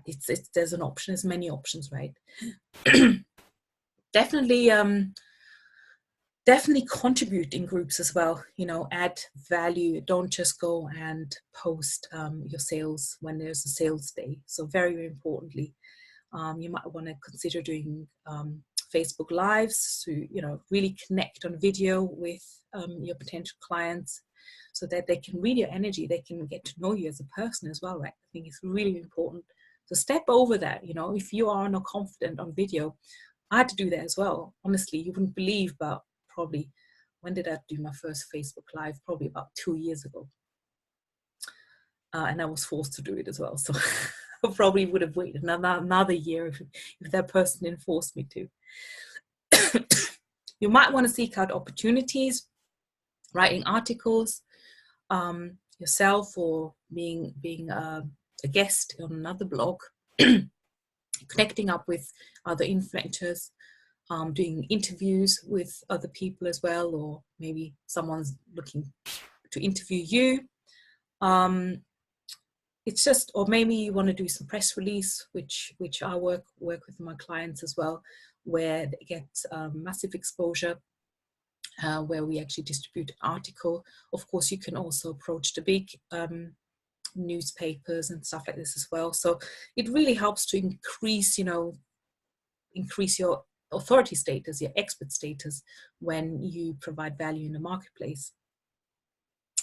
there's an option. There's many options, right? Definitely contribute in groups as well. You know, add value. Don't just go and post your sales when there's a sales day. So very, very importantly, you might want to consider doing Facebook Lives to, you know, really connect on video with your potential clients so that they can read your energy, they can get to know you as a person as well, right? I think it's really important. So step over that, you know, if you are not confident on video. I had to do that as well. Honestly, you wouldn't believe, but probably, when did I do my first Facebook Live? Probably about 2 years ago. And I was forced to do it as well. So I probably would have waited another year if that person didn't force me to. You might want to seek out opportunities, writing articles yourself, or being a guest on another blog, connecting up with other influencers, doing interviews with other people as well, or maybe someone's looking to interview you. It's just, or maybe you want to do some press release, which I work with my clients as well, where they get massive exposure, where we actually distribute an article. Of course, you can also approach the big newspapers and stuff like this as well. So it really helps to increase your authority status, your expert status, when you provide value in the marketplace.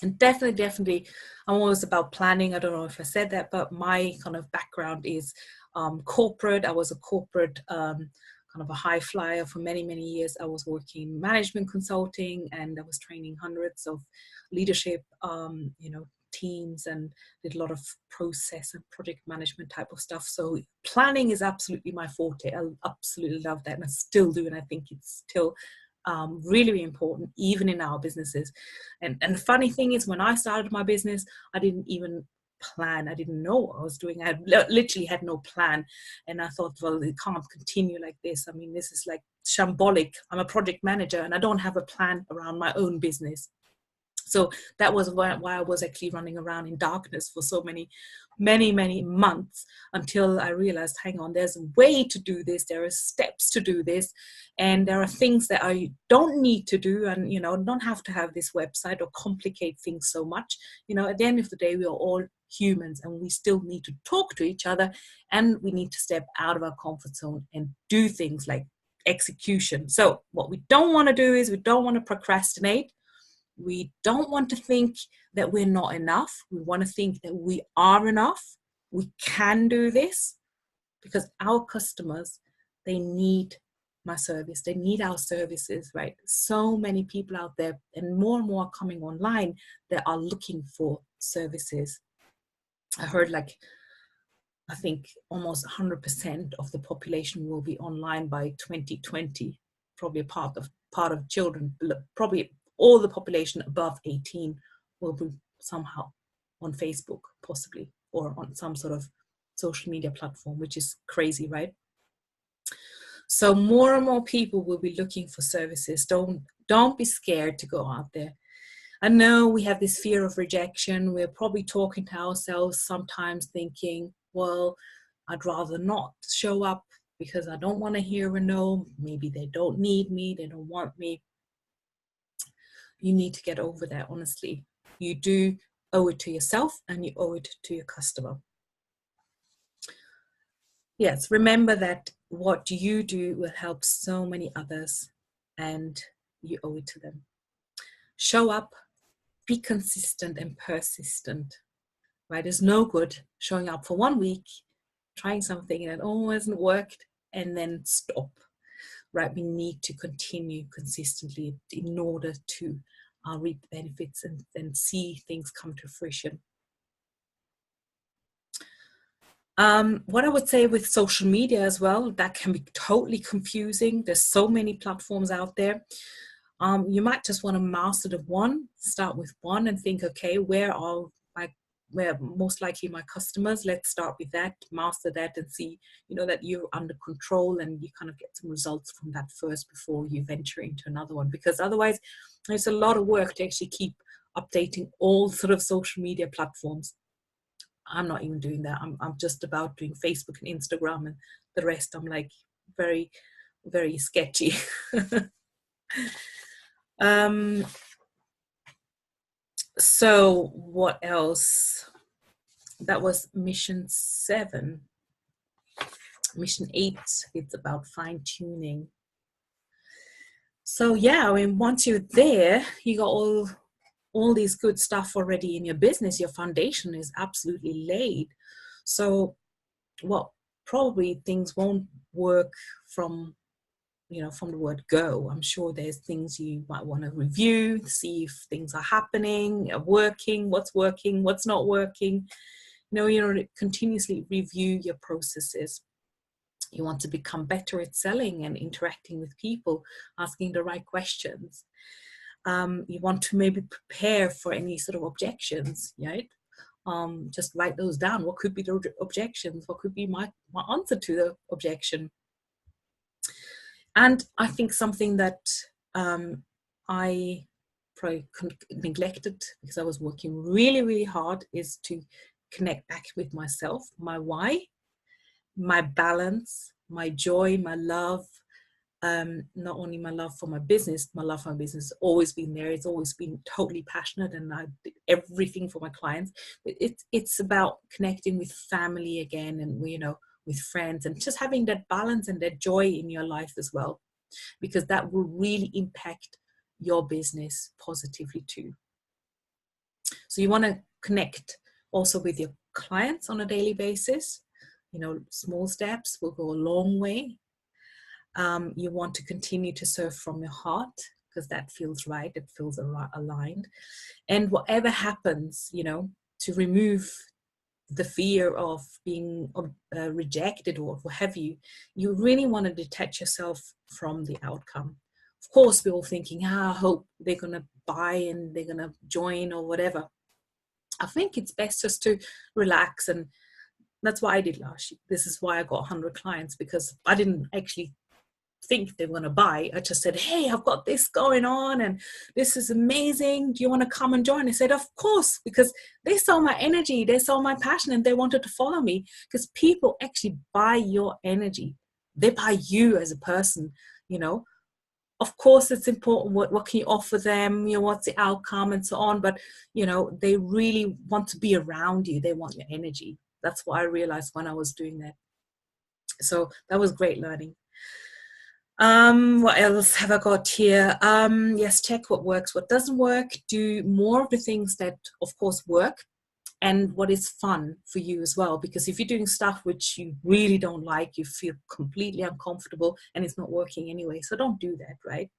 And definitely, I'm always about planning. I don't know if I said that, but my kind of background is corporate. I was a corporate kind of a high flyer for many, many years. I was working management consulting, and I was training hundreds of leadership, teams, and did a lot of process and project management type of stuff. So planning is absolutely my forte. I absolutely love that, and I still do. And I think it's still really, really important, even in our businesses. And the funny thing is, when I started my business, I didn't even plan. I didn't know what I was doing. I literally had no plan. And I thought, well, it can't continue like this. I mean, this is like shambolic. I'm a project manager and I don't have a plan around my own business. So that was why I was actually running around in darkness for so many months, until I realized, hang on, there's a way to do this. There are steps to do this. And there are things that I don't need to do, and, you know, don't have to have this website or complicate things so much. You know, at the end of the day, we are all humans and we still need to talk to each other, and we need to step out of our comfort zone and do things like execution. So what we don't want to do is we don't want to procrastinate. We don't want to think that we're not enough. We want to think that we are enough. We can do this, because our customers, they need my service. They need our services, right? So many people out there, and more are coming online, that are looking for services. I heard, like, I think almost 100% of the population will be online by 2020. Probably a part of children, probably all the population above 18 will be somehow on Facebook, possibly, or on some sort of social media platform, which is crazy, right? So more and more people will be looking for services. Don't be scared to go out there. I know we have this fear of rejection. We're probably talking to ourselves sometimes thinking, well, I'd rather not show up because I don't want to hear a no. Maybe they don't need me. They don't want me. You need to get over that, honestly. You do owe it to yourself, and you owe it to your customer. Yes, remember that what you do will help so many others, and you owe it to them. Show up, be consistent and persistent, right? It's no good showing up for 1 week, trying something and it hasn't worked, and then stop, right? We need to continue consistently in order to reap benefits and see things come to fruition. What I would say with social media as well, that can be totally confusing. There's so many platforms out there. You might just want to master the one, start with one and think, okay, where most likely my customers, let's start with that, master that, and see, you know, that you're under control and you kind of get some results from that first before you venture into another one. Because otherwise there's a lot of work to actually keep updating all sort of social media platforms. I'm not even doing that. I'm just about doing Facebook and Instagram, and the rest I'm like very, very sketchy. So what else? That was mission 7. Mission 8, it's about fine tuning. So yeah, I mean, once you're there, you got all these good stuff already in your business. Your foundation is absolutely laid. So, well, probably things won't work from the word go. I'm sure there's things you might want to review, see if things are happening, working, what's not working. Continuously review your processes. You want to become better at selling and interacting with people, asking the right questions. You want to maybe prepare for any sort of objections, right? Just write those down. What could be the objections? What could be my answer to the objection? And I think something that I probably neglected because I was working really, really hard is to connect back with myself, my why, my balance, my joy, my love. Not only my love for my business, has always been there. It's always been totally passionate, and I did everything for my clients. It's about connecting with family again, and with friends, and just having that balance and that joy in your life as well, because that will really impact your business positively too. So you want to connect also with your clients on a daily basis. Small steps will go a long way. You want to continue to serve from your heart, because that feels right, it feels aligned. And whatever happens, to remove the fear of being rejected or what have you, you really want to detach yourself from the outcome. Of course, we're all thinking, I hope they're going to buy and they're going to join or whatever. I think it's best just to relax. And that's what I did last year. This is why I got 100 clients, because I didn't actually think they were going to buy. I just said, hey, I've got this going on and this is amazing. Do you want to come and join? I said, of course, because they saw my energy, they saw my passion, and they wanted to follow me, because people actually buy your energy. They buy you as a person, you know. Of course, it's important what can you offer them, you know, what's the outcome and so on. But, you know, they really want to be around you. They want your energy. That's what I realized when I was doing that. So that was great learning. What else have I got here? Yes, check what works, what doesn't work. Do more of the things that, of course, work, and what is fun for you as well. Because if you're doing stuff which you really don't like, you feel completely uncomfortable and it's not working anyway. So don't do that, right?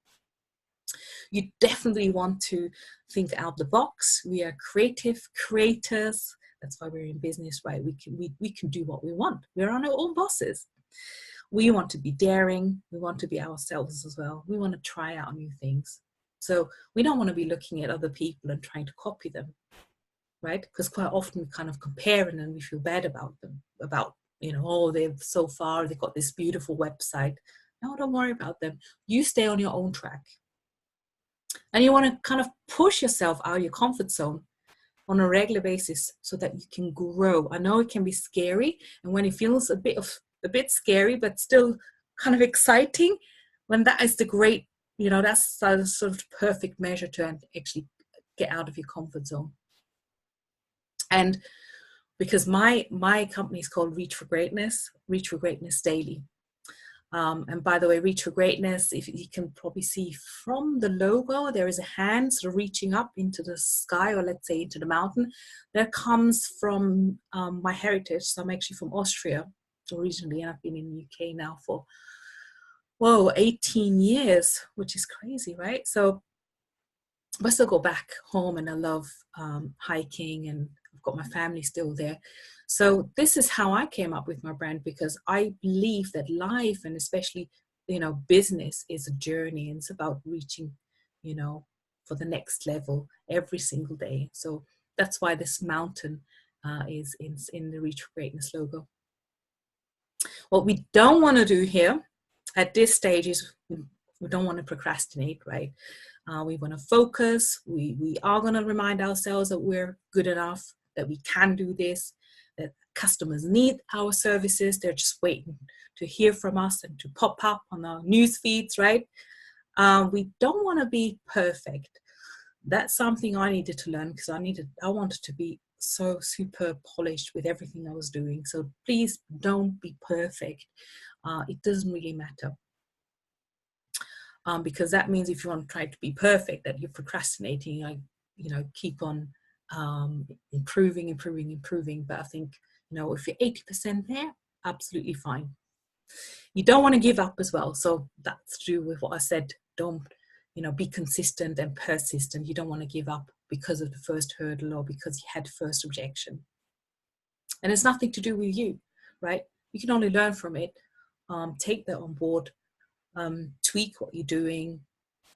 You definitely want to think out the box. We are creative creators. That's why we're in business, right? We can do what we want. We're our own bosses. We want to be daring. We want to be ourselves as well. We want to try out new things. So we don't want to be looking at other people and trying to copy them, right? Because quite often we kind of compare and then we feel bad about them, about, you know, oh, they've so far, they've got this beautiful website. No, don't worry about them. You stay on your own track. And you want to kind of push yourself out of your comfort zone on a regular basis so that you can grow. I know it can be scary, and when it feels a bit scary but still kind of exciting, when that is the great, you know, that's the sort of perfect measure to actually get out of your comfort zone. And because my company is called Reach for Greatness Daily. And by the way, Reach for Greatness, if you can probably see from the logo, there is a hand sort of reaching up into the sky, or let's say into the mountain. That comes from my heritage. So I'm actually from Austria originally, and I've been in the UK now for, 18 years, which is crazy, right? So I still go back home, and I love hiking, and I've got my family still there. So this is how I came up with my brand, because I believe that life, and especially, you know, business, is a journey, and it's about reaching, you know, for the next level every single day. So that's why this mountain is in the Reach for Greatness logo. What we don't want to do here at this stage is we don't want to procrastinate, right? We want to focus. We are going to remind ourselves that we're good enough, that we can do this, that customers need our services. They're just waiting to hear from us and to pop up on our news feeds, right? We don't want to be perfect. That's something I needed to learn, because I wanted to be so super polished with everything I was doing. So please don't be perfect. It doesn't really matter. Because that means if you want to try to be perfect, that you're procrastinating, keep on improving. But I think, you know, if you're 80% there, absolutely fine. You don't want to give up as well. So that's to do with what I said. Don't, be consistent and persistent. You don't want to give up because of the first hurdle or because you had first objection. And it's nothing to do with you, right? You can only learn from it. Take that on board. Tweak what you're doing,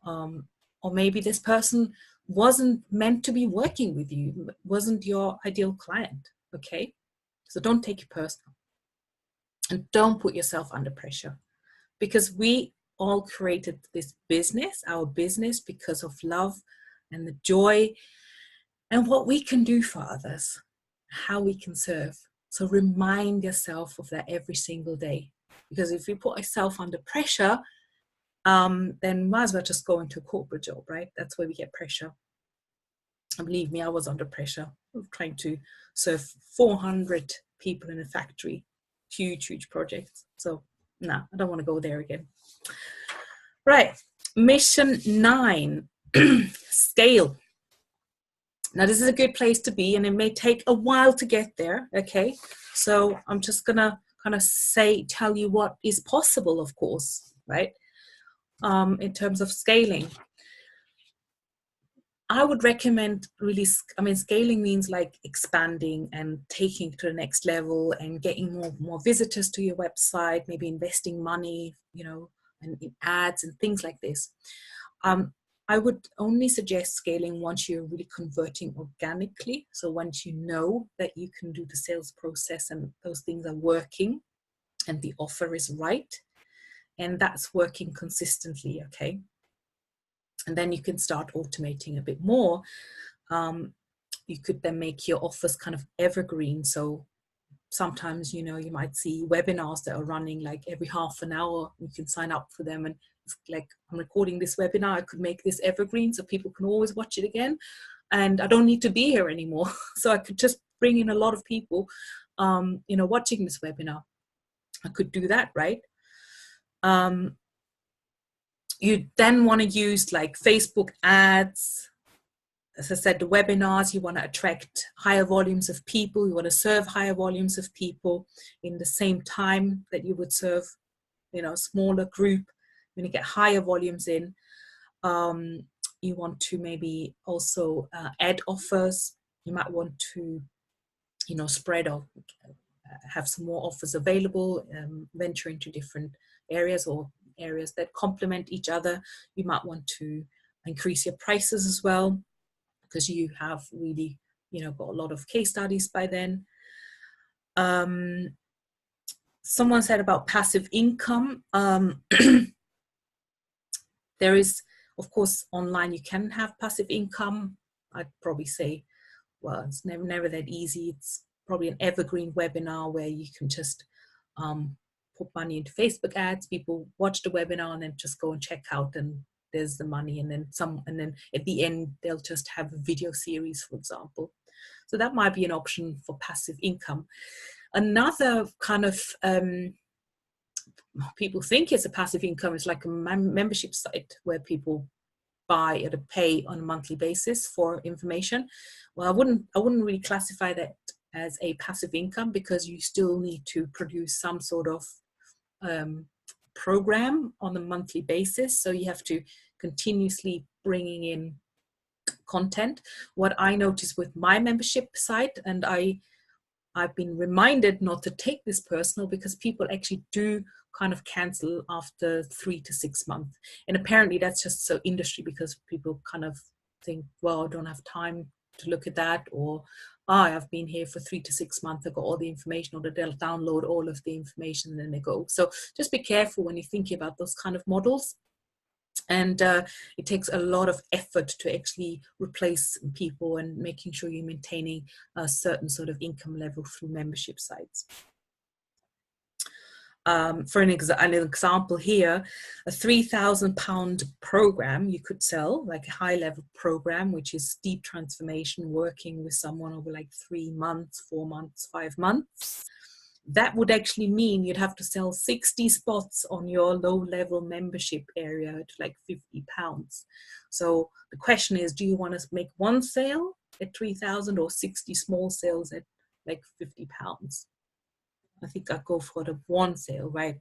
or maybe this person wasn't meant to be working with you, wasn't your ideal client. Okay, so don't take it personal, and don't put yourself under pressure, because we all created this business, our business, because of love and the joy and what we can do for others, how we can serve. So remind yourself of that every single day, because if we put ourselves under pressure, then might as well just go into a corporate job, right? That's where we get pressure. And believe me, I was under pressure of trying to serve 400 people in a factory, huge projects. So no, I don't want to go there again. Right, mission 9, scale. Now this is a good place to be, and it may take a while to get there, okay? So I'm just gonna kind of tell you what is possible, of course, right? In terms of scaling, I would recommend scaling means like expanding and taking to the next level and getting more visitors to your website, maybe investing money, and in ads and things like this. I would only suggest scaling once you're really converting organically. So once you know that you can do the sales process and those things are working and the offer is right and that's working consistently, okay? And then you can start automating a bit more. You could then make your offers kind of evergreen. So sometimes, you might see webinars that are running like every half an hour. You can sign up for them, and it's like, I'm recording this webinar, I could make this evergreen so people can always watch it again, and I don't need to be here anymore. So I could just bring in a lot of people watching this webinar. I could do that, right? You then want to use like Facebook ads. As I said, the webinars, you want to attract higher volumes of people. You want to serve higher volumes of people in the same time that you would serve, a smaller group. When you get higher volumes in, you want to maybe also add offers. You might want to, spread or have some more offers available, venture into different areas or areas that complement each other. You might want to increase your prices as well, because you have really, got a lot of case studies by then. Someone said about passive income. There is, of course, online you can have passive income. I'd probably say, well, it's never that easy. It's probably an evergreen webinar where you can just put money into Facebook ads. People watch the webinar and then just go and check out, and there's the money, and then at the end they'll just have a video series, for example. So that might be an option for passive income. Another kind of people think it's a passive income is like a membership site where people buy or pay on a monthly basis for information. Well, I wouldn't really classify that as a passive income, because you still need to produce some sort of program on a monthly basis. So you have to continuously bringing in content. What I noticed with my membership site, and I've been reminded not to take this personal, because people actually do kind of cancel after 3 to 6 months. And apparently that's just so industry, because people kind of think, well, I don't have time to look at that, or I've been here for 3 to 6 months, I've got all the information, or they'll download all of the information and then they go. So just be careful when you're thinking about those kind of models. And it takes a lot of effort to actually replace people, and making sure you're maintaining a certain sort of income level through membership sites. For an example here, a £3,000 program you could sell, like a high level program, which is deep transformation, working with someone over like 3 months, 4 months, 5 months. That would actually mean you'd have to sell 60 spots on your low level membership area at like £50. So the question is, do you want to make one sale at 3,000 or 60 small sales at like £50? I think I'd go for the one sale, right?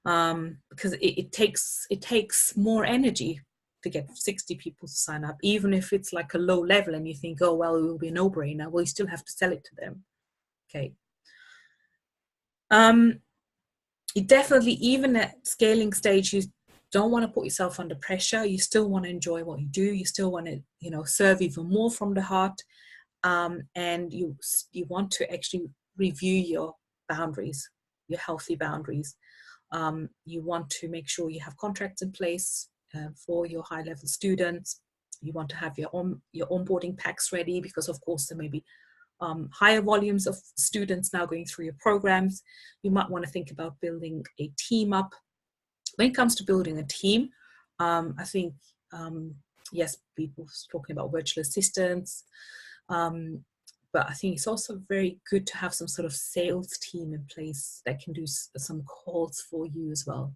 Because it takes more energy to get 60 people to sign up, even if it's like a low level and you think, oh, well, it will be a no-brainer. Well, you still have to sell it to them. Okay. You definitely, even at scaling stage, you don't want to put yourself under pressure. You still want to enjoy what you do. You still want to, serve even more from the heart. And you want to actually review your boundaries, your healthy boundaries. You want to make sure you have contracts in place for your high-level students. You want to have your onboarding packs ready, because of course there may be higher volumes of students now going through your programs. You might want to think about building a team up. When it comes to building a team, I think, yes, people talking about virtual assistants, but I think it's also very good to have some sort of sales team in place that can do some calls for you as well.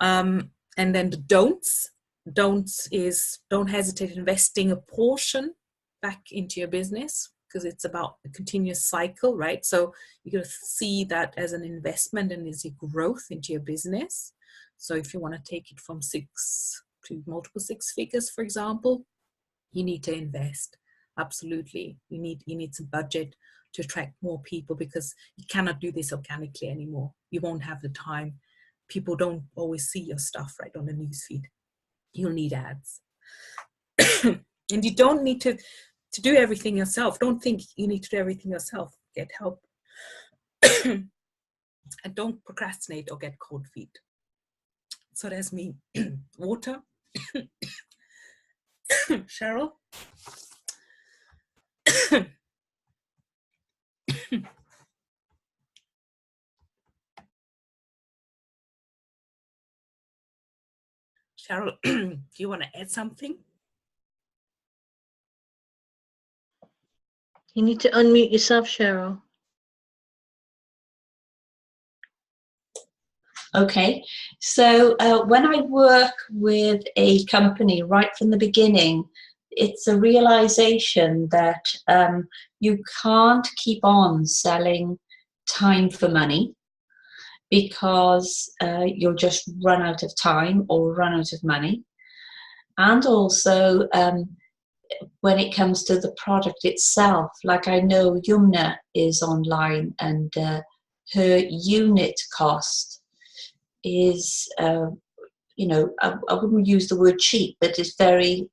And then the don'ts. Don'ts is, don't hesitate investing a portion back into your business, because it's about a continuous cycle, right? So you're going to see that as an investment and as a growth into your business. So if you want to take it from 6 to multiple 6 figures, for example, you need to invest. Absolutely. You need some budget to attract more people, because you cannot do this organically anymore. You won't have the time people don't always see your stuff right on the newsfeed. You'll need ads. And you don't need to do everything yourself. Don't think you need to do everything yourself. Get help. And don't procrastinate or get cold feet. So there's me. Water. Cheryl. Cheryl, do you want to add something? You need to unmute yourself, Cheryl. Okay, so when I work with a company right from the beginning, it's a realization that you can't keep on selling time for money, because you'll just run out of time or run out of money. And also when it comes to the product itself, like I know Yumna is online, and her unit cost is, you know, I wouldn't use the word cheap, but it's very,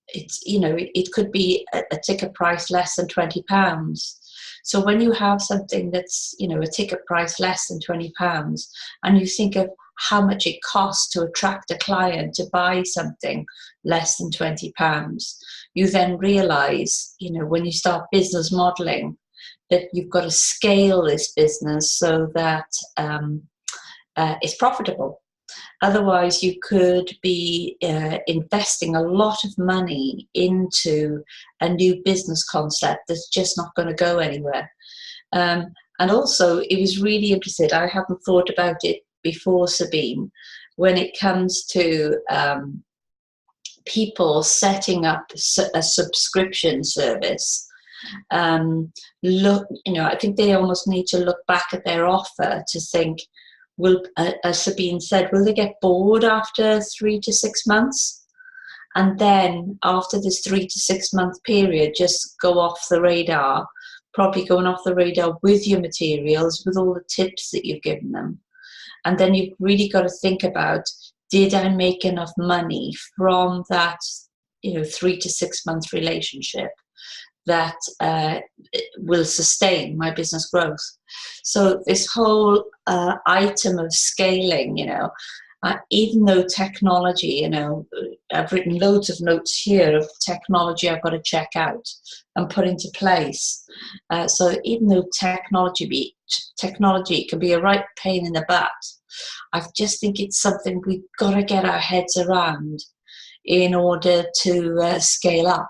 it's, you know, it could be a ticket price less than £20. So when you have something that's, you know, a ticket price less than £20, and you think of how much it costs to attract a client to buy something less than £20, you then realize, you know, when you start business modeling, that you've got to scale this business so that it's profitable. Otherwise, you could be investing a lot of money into a new business concept that's just not going to go anywhere. And also, it was really interesting. I hadn't thought about it before, Sabine, when it comes to people setting up a subscription service. Look, you know, I think they almost need to look back at their offer to think, will, as Sabine said, will they get bored after 3 to 6 months? And then after this 3 to 6 month period, just go off the radar, probably going off the radar with your materials, with all the tips that you've given them. And then you've really got to think about, did I make enough money from that, you know, 3 to 6 month relationship that will sustain my business growth? So this whole item of scaling, you know, even though technology, you know, I've written loads of notes here of technology I've got to check out and put into place. So even though technology can be a right pain in the butt, I just think it's something we've got to get our heads around in order to scale up.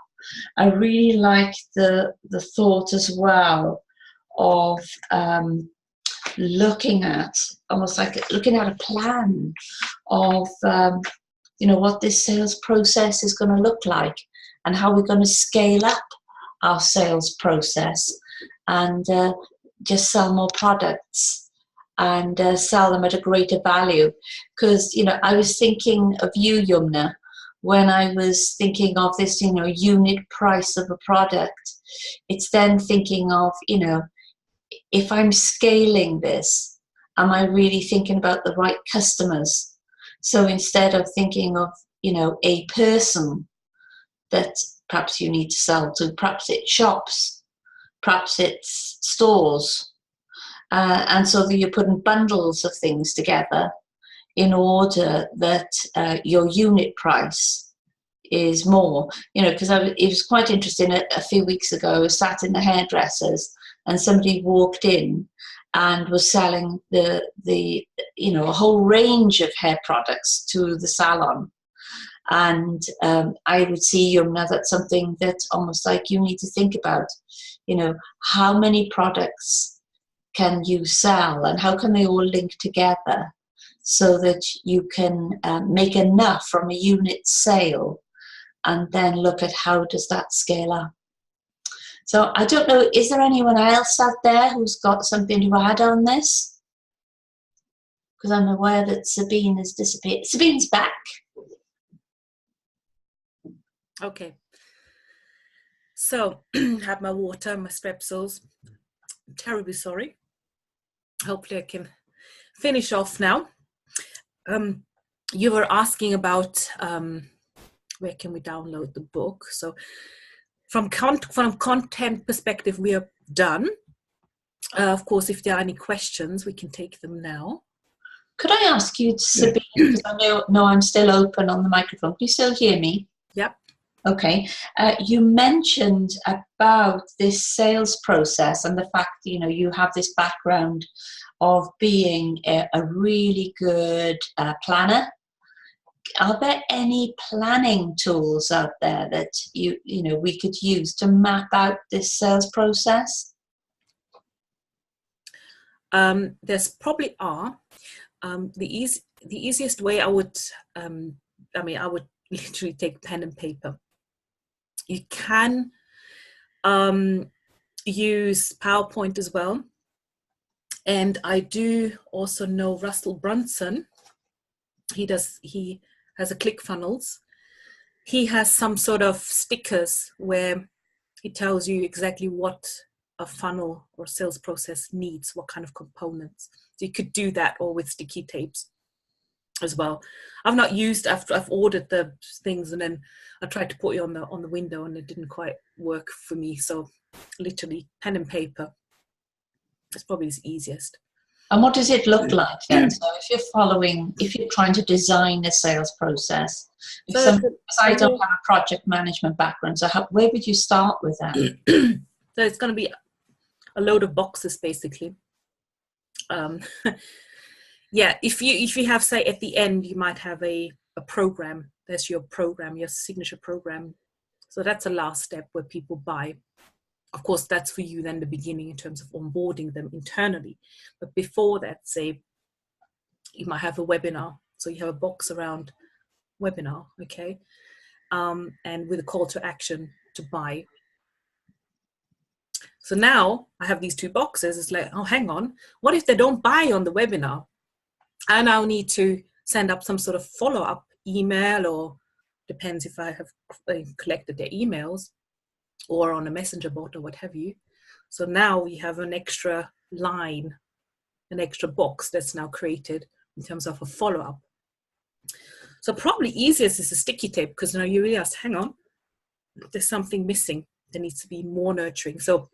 I really like the thought as well of looking at, almost like looking at a plan of, you know, what this sales process is going to look like and how we're going to scale up our sales process and just sell more products and sell them at a greater value. Because, you know, I was thinking of you, Yumna, when I was thinking of this, you know, unit price of a product. It's then thinking of, you know, if I'm scaling this, am I really thinking about the right customers? So instead of thinking of, you know, a person that perhaps you need to sell to, perhaps it's shops, perhaps it's stores. And so that you're putting bundles of things together in order that your unit price is more, you know, because it was quite interesting. A few weeks ago, I was sat in the hairdressers and somebody walked in and was selling the you know, a whole range of hair products to the salon. And I would see, Yumna, that's something that's almost like you need to think about, you know, how many products can you sell and how can they all link together so that you can make enough from a unit sale, and then look at how does that scale up. So I don't know, is there anyone else out there who's got something to add on this? Because I'm aware that Sabine has disappeared. Sabine's back. Okay. So have my water, my strepsils. I'm terribly sorry. Hopefully I can finish off now. You were asking about where can we download the book. So from content perspective, we are done. Of course, if there are any questions, we can take them now. Could I ask you, Sabine, because I know I'm still open on the microphone. Can you still hear me? Yep. Okay. You mentioned about this sales process and the fact, you have this background of being a really good planner. Are there any planning tools out there that we could use to map out this sales process? There's probably are. The easiest way I would literally take pen and paper. You can use PowerPoint as well. And I do also know Russell Brunson. He has a ClickFunnels. He has some sort of stickers where he tells you exactly what a funnel or sales process needs, what kind of components. So you could do that, or with sticky tapes as well. I've not used, I've ordered the things and then I tried to put it on the window and it didn't quite work for me. So literally pen and paper is probably the easiest. And what does it look like then? So if you're trying to design a sales process, because I don't have a project management background, so where would you start with that? So it's going to be a load of boxes basically. Yeah, if you have, say, at the end, you might have a program. There's your program, your signature program. So that's the last step where people buy. Of course, that's for you then the beginning in terms of onboarding them internally. But before that, say, you might have a webinar. So you have a box around webinar, okay? And with a call to action to buy. So now I have these two boxes. It's like, oh, hang on. What if they don't buy on the webinar? I now need to send up some sort of follow-up email, or depends if I have collected their emails, or on a messenger bot or what have you. So now we have an extra line, an extra box that's now created in terms of a follow-up. So probably easiest is a sticky tape, because now you realize, hang on, there's something missing. There needs to be more nurturing. So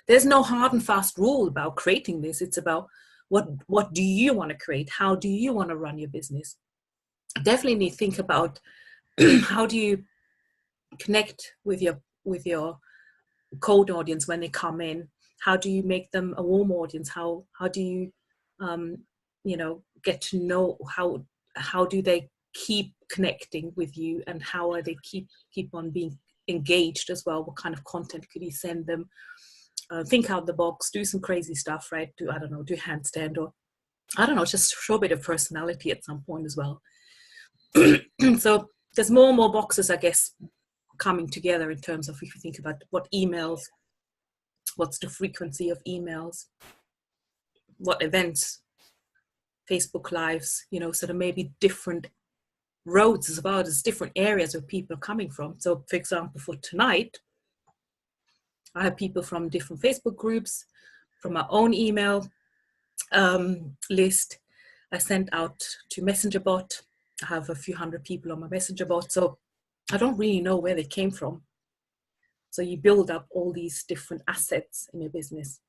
there's no hard and fast rule about creating this. It's about what do you want to create? How do you want to run your business? Definitely need to think about how do you connect with your cold audience when they come in? How do you make them a warm audience? How do you get to know how do they keep connecting with you, and how are they keep on being engaged as well? What kind of content could you send them? Think out the box, do some crazy stuff, right? Do handstand, or just show a bit of personality at some point as well. So there's more and more boxes, I guess, coming together in terms of, if you think about what emails, what's the frequency of emails, what events, Facebook lives, so there may be different roads as well. There's different areas where people are coming from. So for example, for tonight, I have people from different Facebook groups, from my own email list. I sent out to Messenger bot. I have a few hundred people on my Messenger bot. So I don't really know where they came from. So you build up all these different assets in your business.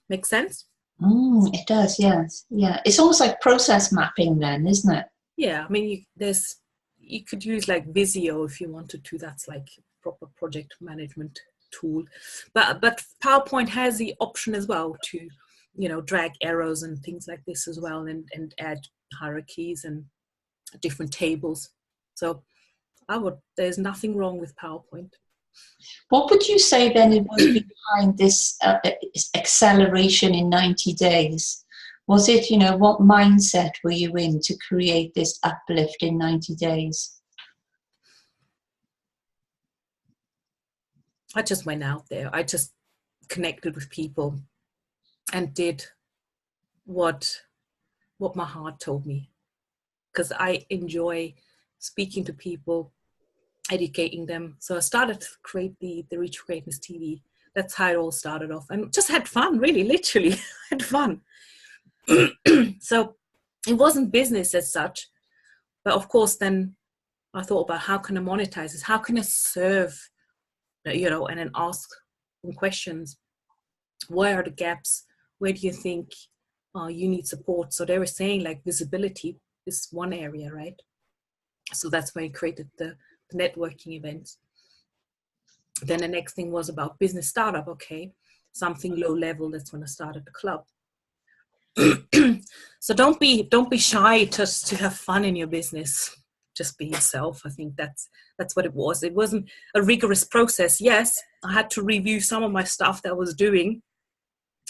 Make sense? It does, yes. Yeah. It's almost like process mapping then, isn't it? Yeah. I mean, you could use like Visio if you wanted to. That's like proper project management tool. But PowerPoint has the option as well to, drag arrows and things like this as well, and add hierarchies and different tables. So there's nothing wrong with PowerPoint. What would you say then it was behind this acceleration in 90 days? Was it, what mindset were you in to create this uplift in 90 days? I just went out there. I just connected with people and did what my heart told me, because I enjoy speaking to people, educating them. So I started to create the Reach for Greatness TV that's how it all started off, and just had fun, really, literally had fun. So it wasn't business as such, but of course then I thought about how can I monetize this? How can I serve, you know, and then ask them questions. Where are the gaps? Where do you think you need support? So they were saying like visibility is one area, right? So that's why I created the networking events. Then the next thing was about business startup. Okay, something low level. That's when I started the club. So don't be shy just to have fun in your business. Just be yourself. I think that's what it was. It wasn't a rigorous process. Yes, I had to review some of my stuff that I was doing,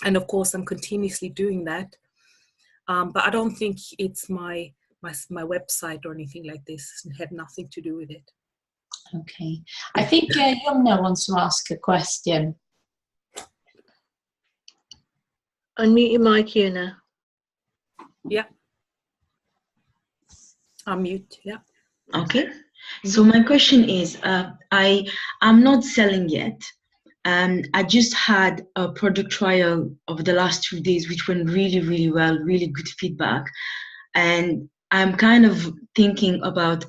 and of course I'm continuously doing that. But I don't think it's my website or anything like this. It had nothing to do with it. Okay. I think Yumna wants to ask a question. Unmute your mic, Yuna. Yeah. Unmute. Yeah. Okay. So my question is, I'm not selling yet. I just had a product trial over the last 2 days, which went really, really well, really good feedback. And I'm kind of thinking about,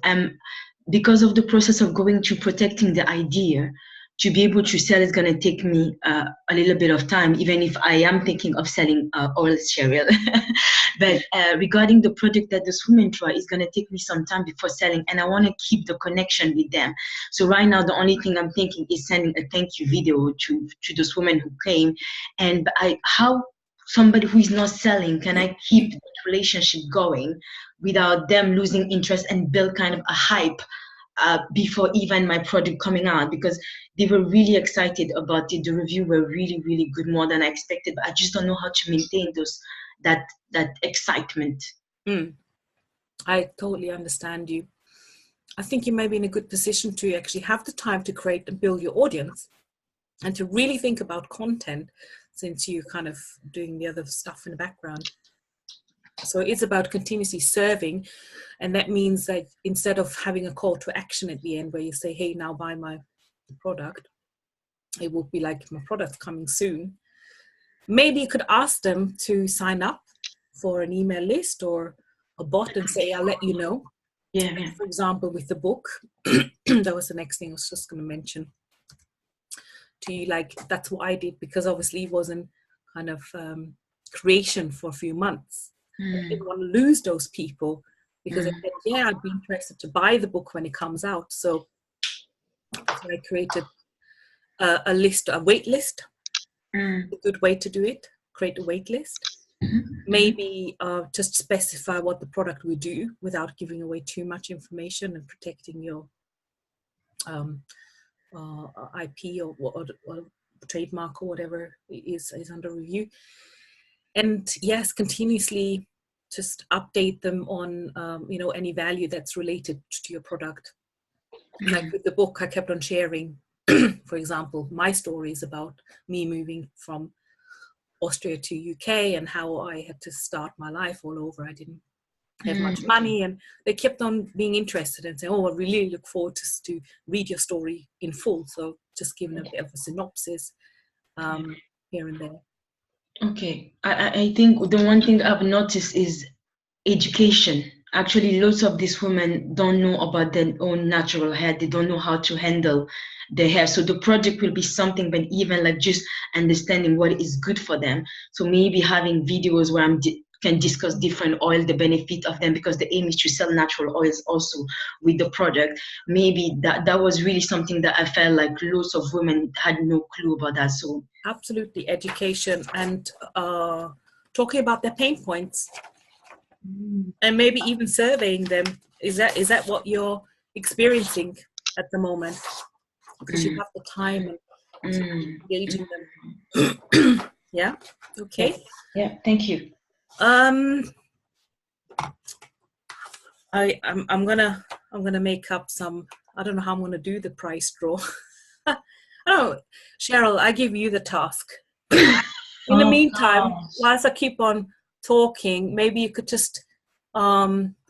because of the process of going to protecting the idea, to be able to sell is going to take me a little bit of time, even if I am thinking of selling oil cereal. But regarding the product that this woman try, is going to take me some time before selling, and I want to keep the connection with them. So right now, the only thing I'm thinking is sending a thank you video to this woman who came. And how somebody who is not selling, can I keep that relationship going without them losing interest and build kind of a hype before even my product coming out? Because they were really excited about it. The review were really, really good, more than I expected. But I just don't know how to maintain that excitement. I totally understand you. I think you may be in a good position to actually have the time to create and build your audience and to really think about content, since you're kind of doing the other stuff in the background. So it's about continuously serving. And that means that instead of having a call to action at the end where you say, hey, now buy my product, it will be like, my product's coming soon. Maybe you could ask them to sign up for an email list or a bot and say, I'll let you know. Yeah. For example, with the book, that was the next thing I was just going to mention to you. Like, that's what I did, because obviously it wasn't kind of creation for a few months. I didn't want to lose those people, because I said, yeah, I'd be interested to buy the book when it comes out. So I created a wait list. A good way to do it, create a wait list. Maybe just specify what the product will do without giving away too much information, and protecting your IP or trademark or whatever is under review. And yes, continuously just update them on any value that's related to your product. Like with the book, I kept on sharing, for example, my stories about me moving from Austria to UK and how I had to start my life all over. I didn't have much money, and they kept on being interested and saying, oh, I really look forward to read your story in full. So just giving a bit of a synopsis here and there. Okay, I think the one thing I've noticed is education. Actually, lots of these women don't know about their own natural hair. They don't know how to handle their hair. So the project will be something, but even like just understanding what is good for them. So maybe having videos where can discuss different oil, the benefit of them, because the aim is to sell natural oils also with the product. Maybe that was really something that I felt like lots of women had no clue about that. So absolutely, education and talking about their pain points. And maybe even surveying them. Is that what you're experiencing at the moment? Because you have the time and engaging them. Yeah. Okay. Yeah. Thank you. I'm gonna make up some. I don't know how I'm gonna do the price draw. Oh, Cheryl, I give you the task. In the meantime, whilst I keep on talking, maybe you could just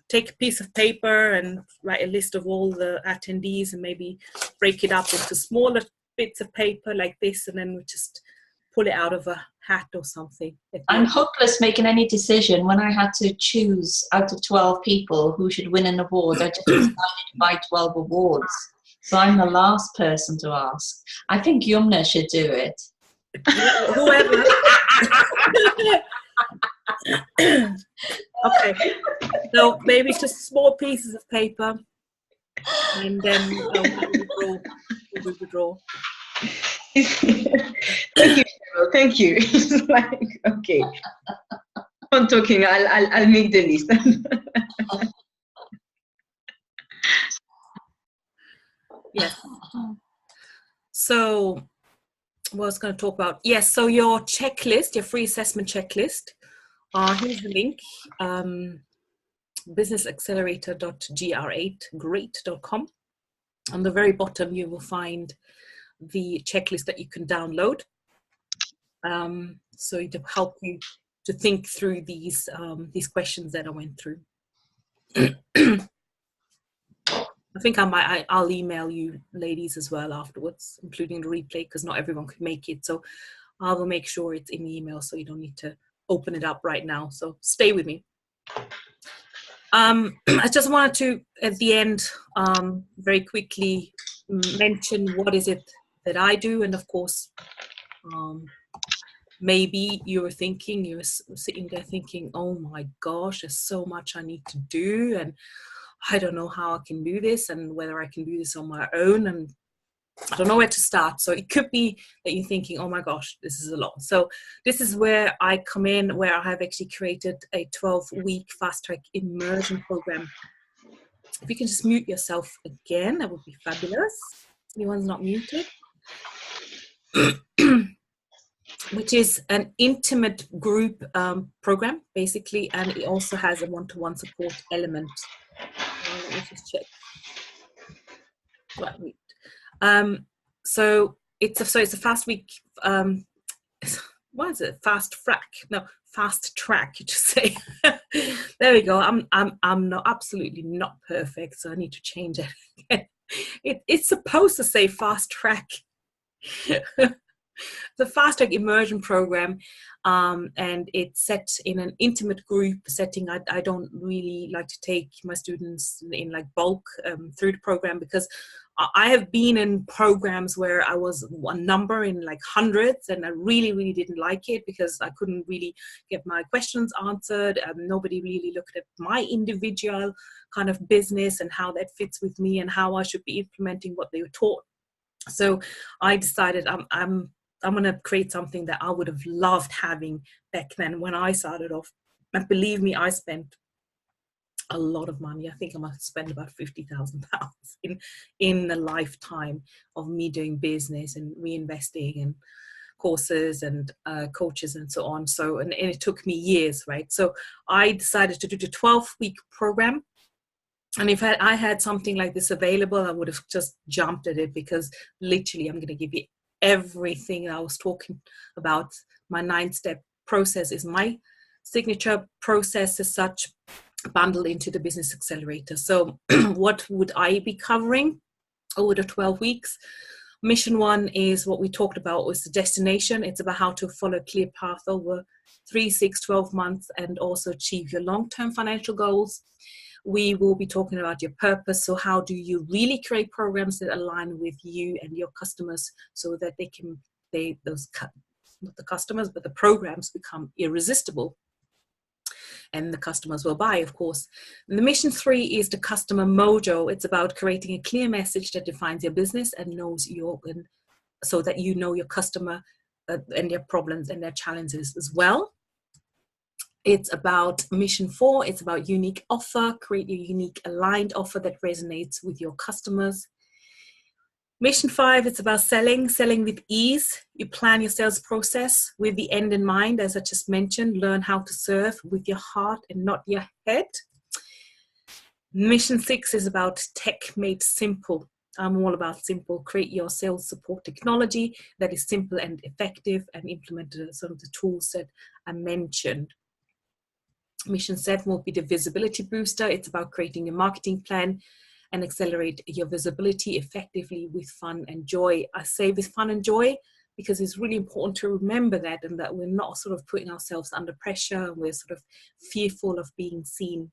take a piece of paper and write a list of all the attendees, and maybe break it up into smaller bits of paper like this, and then we just pull it out of a hat or something. I'm hopeless making any decision. When I had to choose out of 12 people who should win an award, I just decided to buy 12 awards. So I'm the last person to ask. I think Yumna should do it. Whoever. Okay, so maybe just small pieces of paper, and then we'll withdraw. Thank you, Cheryl. Thank you. It's like, okay, I'm talking. I'll make the list. Yes. So, what I was going to talk about? Yes. So your checklist, your free assessment checklist. Here's the link. businessaccelerator.gr8great.com. On the very bottom, you will find the checklist that you can download. So to help you to think through these questions that I went through. I think I'll email you ladies as well afterwards, including the replay, because not everyone could make it. So I will make sure it's in the email, so you don't need to open it up right now. So stay with me. I just wanted to, at the end, very quickly mention what is it that I do. And of course, maybe you're sitting there thinking, oh my gosh, there's so much I need to do, and I don't know how I can do this, and whether I can do this on my own, and I don't know where to start. So it could be that you're thinking, oh my gosh, this is a lot. So this is where I come in, where I have actually created a 12-week fast-track immersion program. If you can just mute yourself again, that would be fabulous. Anyone's not muted. Which is an intimate group program, basically, and it also has a one-to-one support element. Let me just check. Right. So it's a fast week. What is it? Fast track? No, fast track. You just say. There we go. I'm not absolutely not perfect, so I need to change it. It's supposed to say fast track. The fast track immersion program, and it's set in an intimate group setting. I don't really like to take my students in like bulk through the program, because I have been in programs where I was one number in like hundreds, and I really didn't like it because I couldn't really get my questions answered. Nobody really looked at my individual kind of business and how that fits with me and how I should be implementing what they were taught. So I decided I'm going to create something that I would have loved having back then when I started off. And believe me, I spent a lot of money. I think I must spend about £50,000 in a lifetime of me doing business and reinvesting in courses and coaches and so on. So, and it took me years, right? So I decided to do the 12-week program. And if I had something like this available, I would have just jumped at it, because literally I'm going to give you everything I was talking about. My 9-step process is my signature process as such, bundled into the Business Accelerator. So what would I be covering over the 12 weeks? Mission 1 is what we talked about, was the destination. It's about how to follow a clear path over 3, 6, 12 months and also achieve your long-term financial goals. We will be talking about your purpose. So how do you really create programs that align with you and your customers, so that not the customers, but the programs become irresistible and the customers will buy, of course. And the mission 3 is the customer mojo. It's about creating a clear message that defines your business and so that you know your customer and their problems and their challenges as well. It's about mission 4. It's about unique offer. Create your unique aligned offer that resonates with your customers. Mission 5, it's about selling with ease. You plan your sales process with the end in mind, as I just mentioned. Learn how to serve with your heart and not your head. Mission 6 is about tech made simple. I'm all about simple. Create your sales support technology that is simple and effective, and implement some of the tools that I mentioned. Mission 7 will be the visibility booster. It's about creating a marketing plan and accelerate your visibility effectively with fun and joy. I say with fun and joy because it's really important to remember that, and that we're not sort of putting ourselves under pressure. We're sort of fearful of being seen.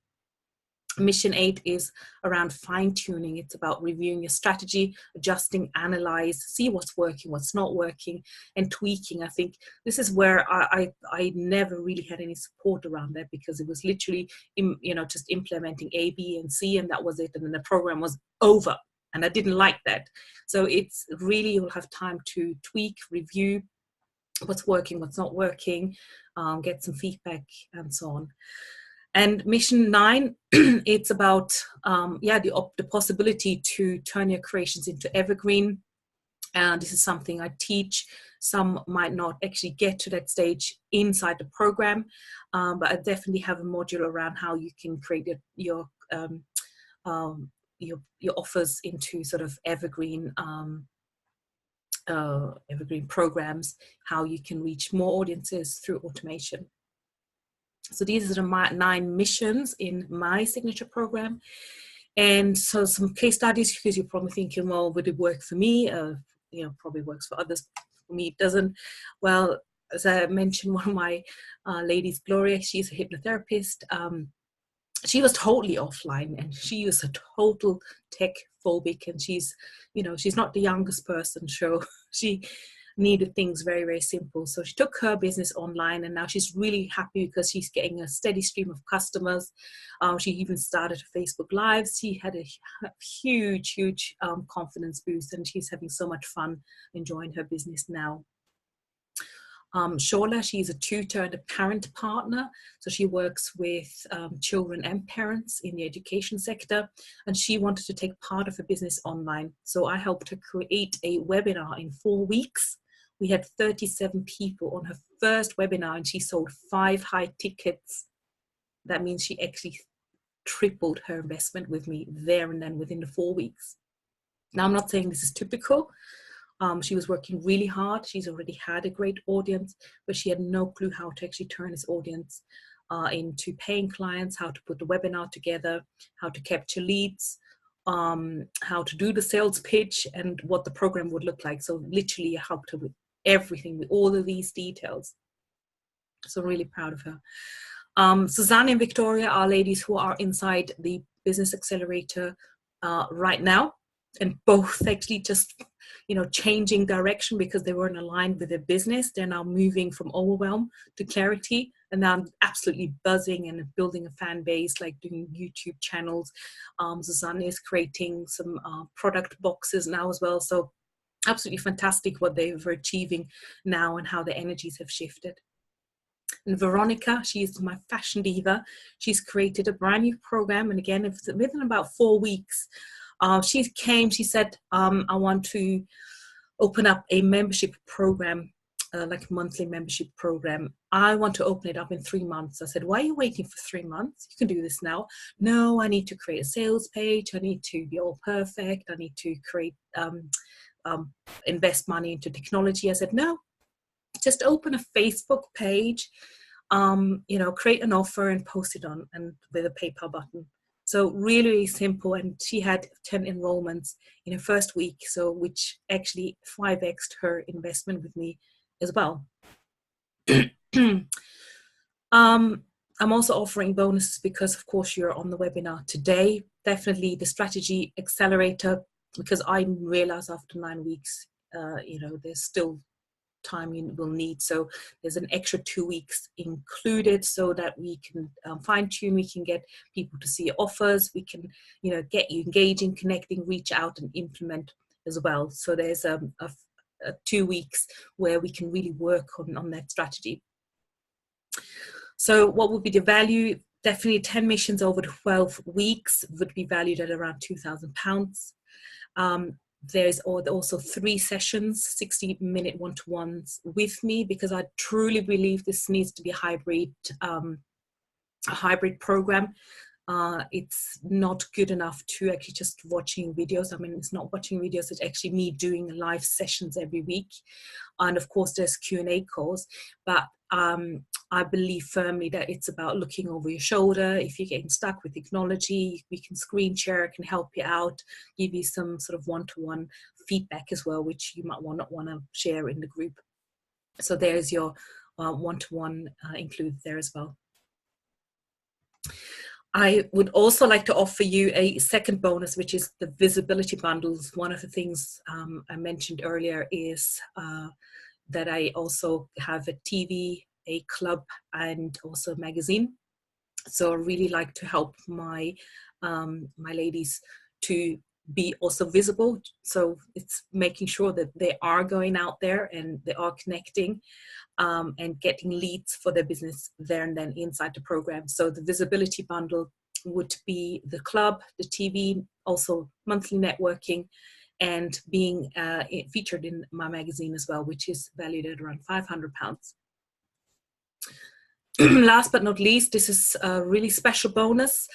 Mission 8 is around fine-tuning. It's about reviewing your strategy, adjusting, analyze, see what's working, what's not working, and tweaking. I think this is where I never really had any support around that, because it was literally, just implementing A, B, and C, and that was it. And then the program was over, and I didn't like that. So it's really, you'll have time to tweak, review what's working, what's not working, get some feedback, and so on. And mission 9, it's about the possibility to turn your creations into evergreen. And this is something I teach. Some might not actually get to that stage inside the program, but I definitely have a module around how you can create your offers into sort of evergreen programs, how you can reach more audiences through automation. So these are the 9 missions in my signature program. And so some case studies, because you're probably thinking, well, would it work for me? Probably works for others. For me, it doesn't. Well, as I mentioned, one of my ladies, Gloria, she's a hypnotherapist. She was totally offline, and she was a total tech phobic, and she's not the youngest person, so she needed things very, very simple. So she took her business online, and now she's really happy because she's getting a steady stream of customers. She even started Facebook Lives. She had a huge confidence boost, and she's having so much fun enjoying her business now. Shola, she's a tutor and a parent partner. So she works with children and parents in the education sector, and she wanted to take part of her business online. So I helped her create a webinar in 4 weeks. We had 37 people on her first webinar, and she sold 5 high tickets. That means she actually tripled her investment with me there and then within the 4 weeks. Now, I'm not saying this is typical. She was working really hard. She's already had a great audience, but she had no clue how to actually turn this audience into paying clients, how to put the webinar together, how to capture leads, how to do the sales pitch, and what the program would look like. So literally I helped her with everything, with all of these details. So really proud of her. Suzanne and Victoria are ladies who are inside the Business Accelerator right now, and both actually just changing direction because they weren't aligned with their business. They're now moving from overwhelm to clarity, and now I'm absolutely buzzing and building a fan base, like doing YouTube channels. Suzanne is creating some product boxes now as well. So absolutely fantastic what they're achieving now and how the energies have shifted. And Veronica, she's my fashion diva. She's created a brand new program, and again, within about 4 weeks, she said, I want to open up a membership program, like a monthly membership program. I want to open it up in 3 months. I said, why are you waiting for 3 months? You can do this now. No, I need to create a sales page. I need to be all perfect. I need to create, invest money into technology. I said, no, just open a Facebook page, create an offer and post it on, and with a PayPal button. So really, really simple. And she had 10 enrollments in her first week, so which actually 5x'd her investment with me as well. I'm also offering bonuses because, of course, you're on the webinar today. Definitely the strategy accelerator, because I realized after 9 weeks, there's still time you will need. So there's an extra 2 weeks included so that we can fine tune, we can get people to see offers, we can, get you engaging, connecting, reach out and implement as well. So there's a 2 weeks where we can really work on that strategy. So what would be the value? Definitely 10 missions over 12 weeks would be valued at around £2,000. There's also 3 sessions, 60-minute one-to-ones with me, because I truly believe this needs to be a hybrid program. it's not good enough to actually just watching videos. I mean, it's not watching videos, it's actually me doing live sessions every week. And of course there's Q&A calls, but I believe firmly that it's about looking over your shoulder. If you're getting stuck with technology, we can screen share, can help you out, give you some sort of one-to-one feedback as well, which you might not want to share in the group. So there's your one-to-one included there as well. I would also like to offer you a second bonus, which is the visibility bundles. One of the things I mentioned earlier is that I also have a TV, a club, and also a magazine. So I really like to help my my ladies to be also visible. So it's making sure that they are going out there and they are connecting and getting leads for their business there and then inside the program. So the visibility bundle would be the club, the TV, also monthly networking, and being featured in my magazine as well, which is valued at around £500. Last but not least, this is a really special bonus.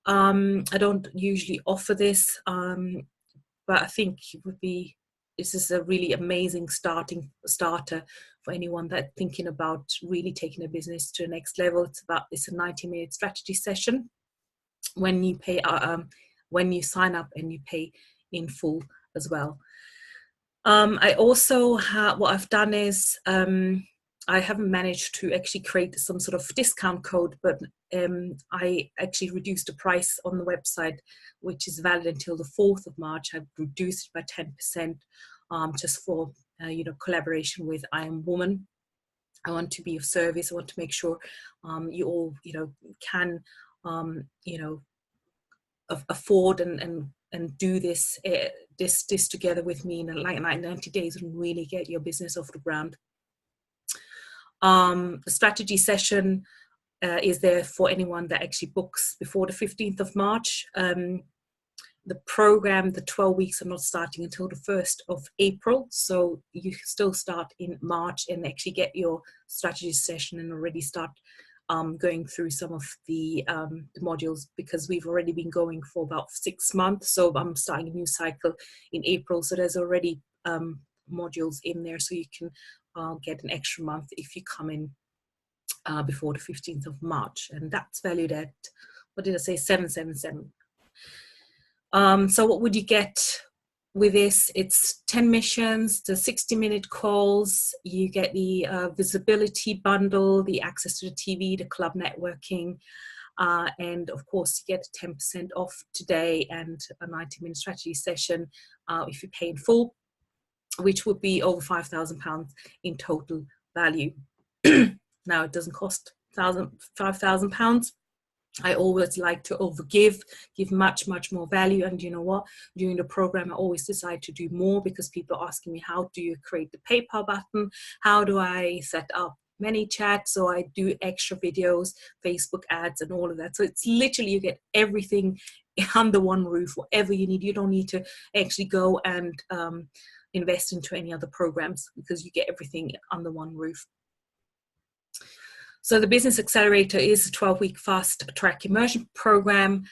I don't usually offer this, but I think it would be, this is a really amazing starter for anyone that's thinking about really taking a business to the next level. It's a 90-minute strategy session when you pay, when you sign up and you pay in full as well. I also what I've done is I haven't managed to actually create some sort of discount code, but I actually reduced the price on the website, which is valid until the 4th of March. I've reduced it by 10% just for you know, collaboration with I Am Woman. I want to be of service. I want to make sure you all, you know, can you know, afford and do this this together with me in like 90 days and really get your business off the ground. The strategy session is there for anyone that actually books before the 15th of March. The program, the 12 weeks, are not starting until the 1st of April. So you can still start in March and actually get your strategy session and already start going through some of the modules, because we've already been going for about 6 months. So I'm starting a new cycle in April. So there's already modules in there. So you can get an extra month if you come in before the 15th of March. And that's valued at, what did I say, 777. So what would you get with this? It's 10 missions, the 60-minute calls, you get the visibility bundle, the access to the TV, the club networking, and of course you get 10% off today and a 90-minute strategy session if you pay in full, which would be over £5,000 in total value. Now it doesn't cost £5,000. I always like to overgive, give much more value. And you know what, during the program I always decide to do more, because people are asking me, how do you create the PayPal button, how do I set up ManyChat? So I do extra videos, Facebook ads and all of that. So it's literally, you get everything under one roof, whatever you need. You don't need to actually go and invest into any other programs, because you get everything under one roof. So the Business Accelerator is a 12-week fast track immersion program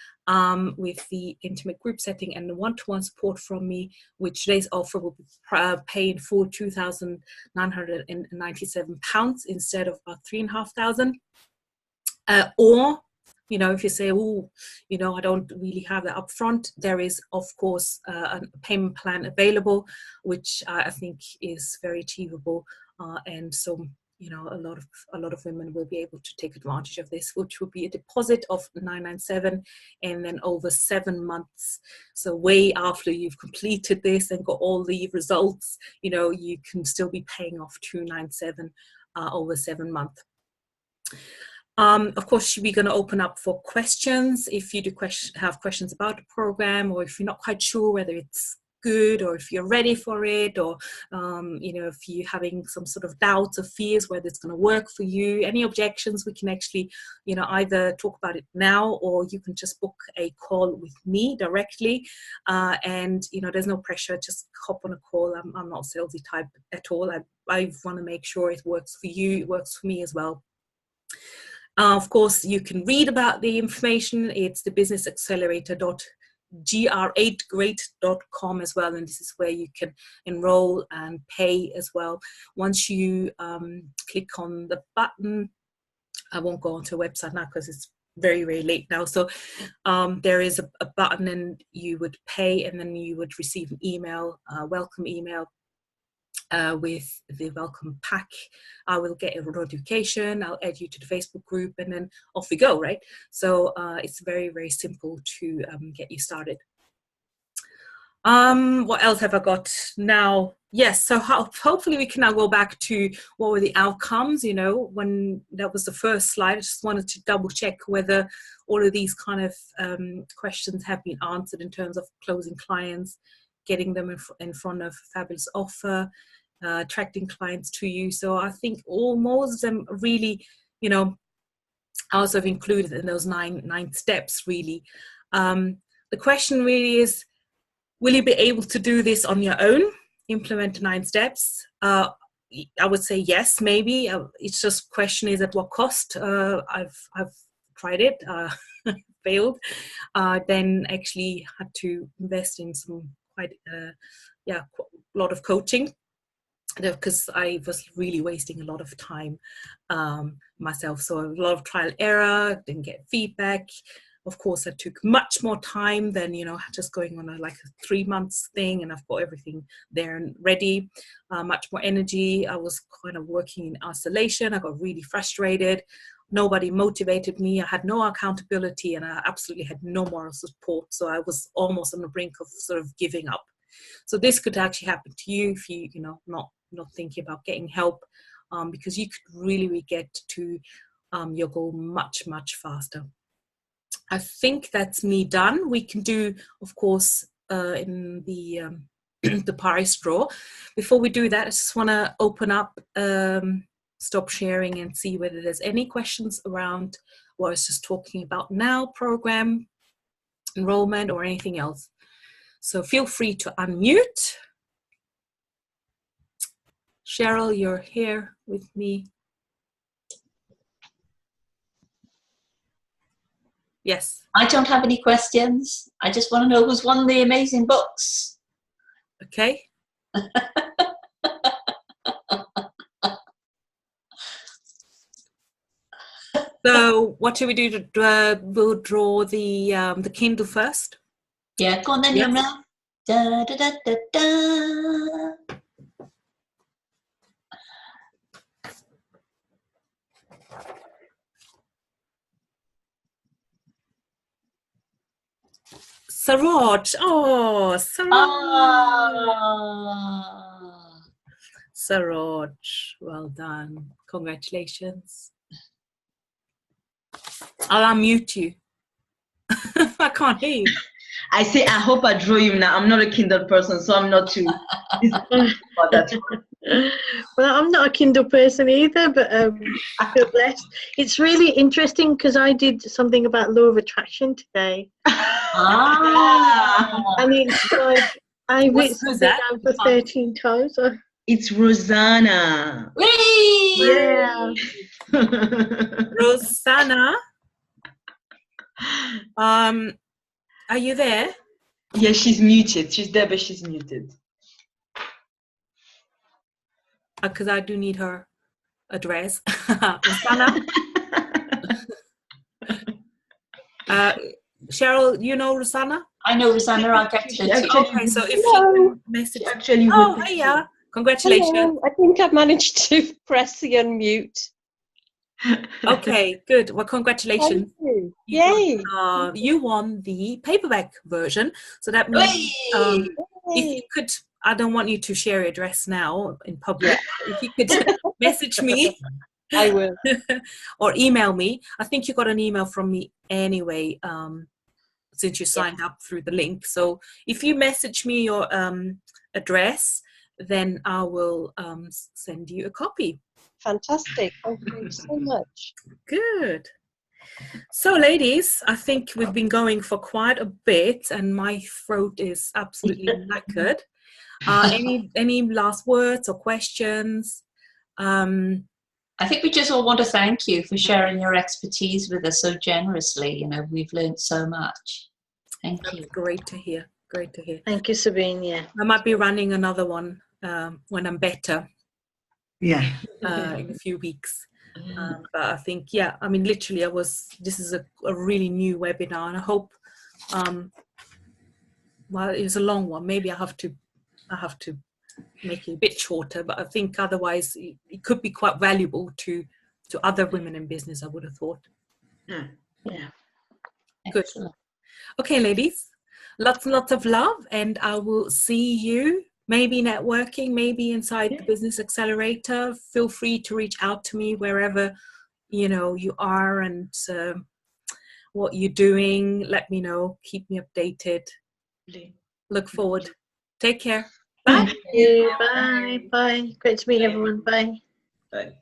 with the intimate group setting and the one-to-one support from me, which today's offer will be paying for £2,997 instead of about £3,500. Or, you know, if you say, oh, you know, I don't really have that upfront, there is, of course, a payment plan available, which I think is very achievable. And so, you know, a lot of women will be able to take advantage of this, which will be a deposit of $997 and then over 7 months. So way after you've completed this and got all the results, you know, you can still be paying off $297 over 7 months. Of course, we're going to open up for questions. If you do have questions about the program, or if you're not quite sure whether it's good, or if you're ready for it, or you know, if you're having some sort of doubts or fears whether it's going to work for you, any objections, we can actually, you know, either talk about it now, or you can just book a call with me directly. And you know, there's no pressure, just hop on a call. I'm not a salesy type at all. I want to make sure it works for you, it works for me as well. Of course, you can read about the information. It's the businessaccelerator.gr8great.com as well, and this is where you can enroll and pay as well. Once you click on the button, I won't go onto a website now because it's very, very late now. So there is a button, and you would pay, and then you would receive an email, a welcome email, with the welcome pack. I will get a notification, I'll add you to the Facebook group, and then off we go, right? So it's very, very simple to get you started. What else have I got now? Yes, so hopefully we can now go back to what were the outcomes. You know, when that was the first slide, I just wanted to double check whether all of these kind of questions have been answered in terms of closing clients, getting them in front of a fabulous offer, attracting clients to you. So I think most of them really, you know, also have included in those nine steps really. The question really is, will you be able to do this on your own, implement the 9 steps? I would say yes, maybe. It's just question is at what cost. I've tried it, failed, then actually had to invest in some quite a lot of coaching, because I was really wasting a lot of time myself. So a lot of trial error, didn't get feedback. Of course, that took much more time than, you know, just going on a 3 months thing, and I've got everything there and ready. Much more energy. I was kind of working in isolation. I got really frustrated. Nobody motivated me. I had no accountability, and I absolutely had no moral support. So I was almost on the brink of sort of giving up. So this could actually happen to you if you not thinking about getting help, because you could really get to your goal much, much faster. I think that's me done. We can do, of course, in the the prize draw. Before we do that, I just want to open up, stop sharing, and see whether there's any questions around what I was just talking about now, program, enrollment, or anything else. So feel free to unmute. Cheryl, you're here with me. Yes. I don't have any questions. I just want to know who's won the amazing books. Okay. So what should we do? We'll draw the Kindle first. Yeah, go on then, Yes. Yumna. Da, da, da, da, da. Saroj. Oh, Saroj. Ah. Saroj. Well done. Congratulations. I'll unmute you. I can't hear you. I say, I hope I draw you now. I'm not a Kindle person, so I'm not too about that. Well, I'm not a Kindle person either, but I feel blessed. It's really interesting because I did something about law of attraction today. Ah. And it's like I've written Who's something that? down for 13 times. It's Rosanna. Whee! Yeah. Rosanna. Are you there? Yeah, she's muted. She's there, but she's muted. Because I do need her address. Rosanna. Cheryl, you know Rosanna? I know, Rosanna. I'll get to you. Okay, so if Hello. you can message. Actually, Oh, hiya. Congratulations. Hello. I think I've managed to press the unmute. Okay, good. Well, congratulations. Thank you. You Yay. got, you won the paperback version. So that means Whee! if you could, I don't want you to share your address now in public. If you could message me I will. or email me. I think you got an email from me anyway, since you signed up through the link. So if you message me your address, then I will send you a copy. Fantastic. Thank you so much. Good. So ladies, I think we've been going for quite a bit and my throat is absolutely knackered. Any last words or questions? I think we just all want to thank you for sharing your expertise with us so generously. You know, we've learned so much. Thank you. That's great to hear. Great to hear. Thank you, Sabine. Yeah. I might be running another one when I'm better Yeah. in a few weeks. But I think, yeah, I mean, literally, this is a really new webinar, and I hope, well, it was a long one. Maybe I have to make it a bit shorter, but I think otherwise it could be quite valuable to other women in business, I would have thought. Yeah. Good. Excellent. Okay, ladies, lots and lots of love, and I will see you maybe networking, maybe inside the Business Accelerator. Feel free to reach out to me wherever you are, and what you're doing. Let me know. Keep me updated. Look forward. Take care. Bye. Thank you. Bye. Bye. Great to meet everyone. Bye. Bye.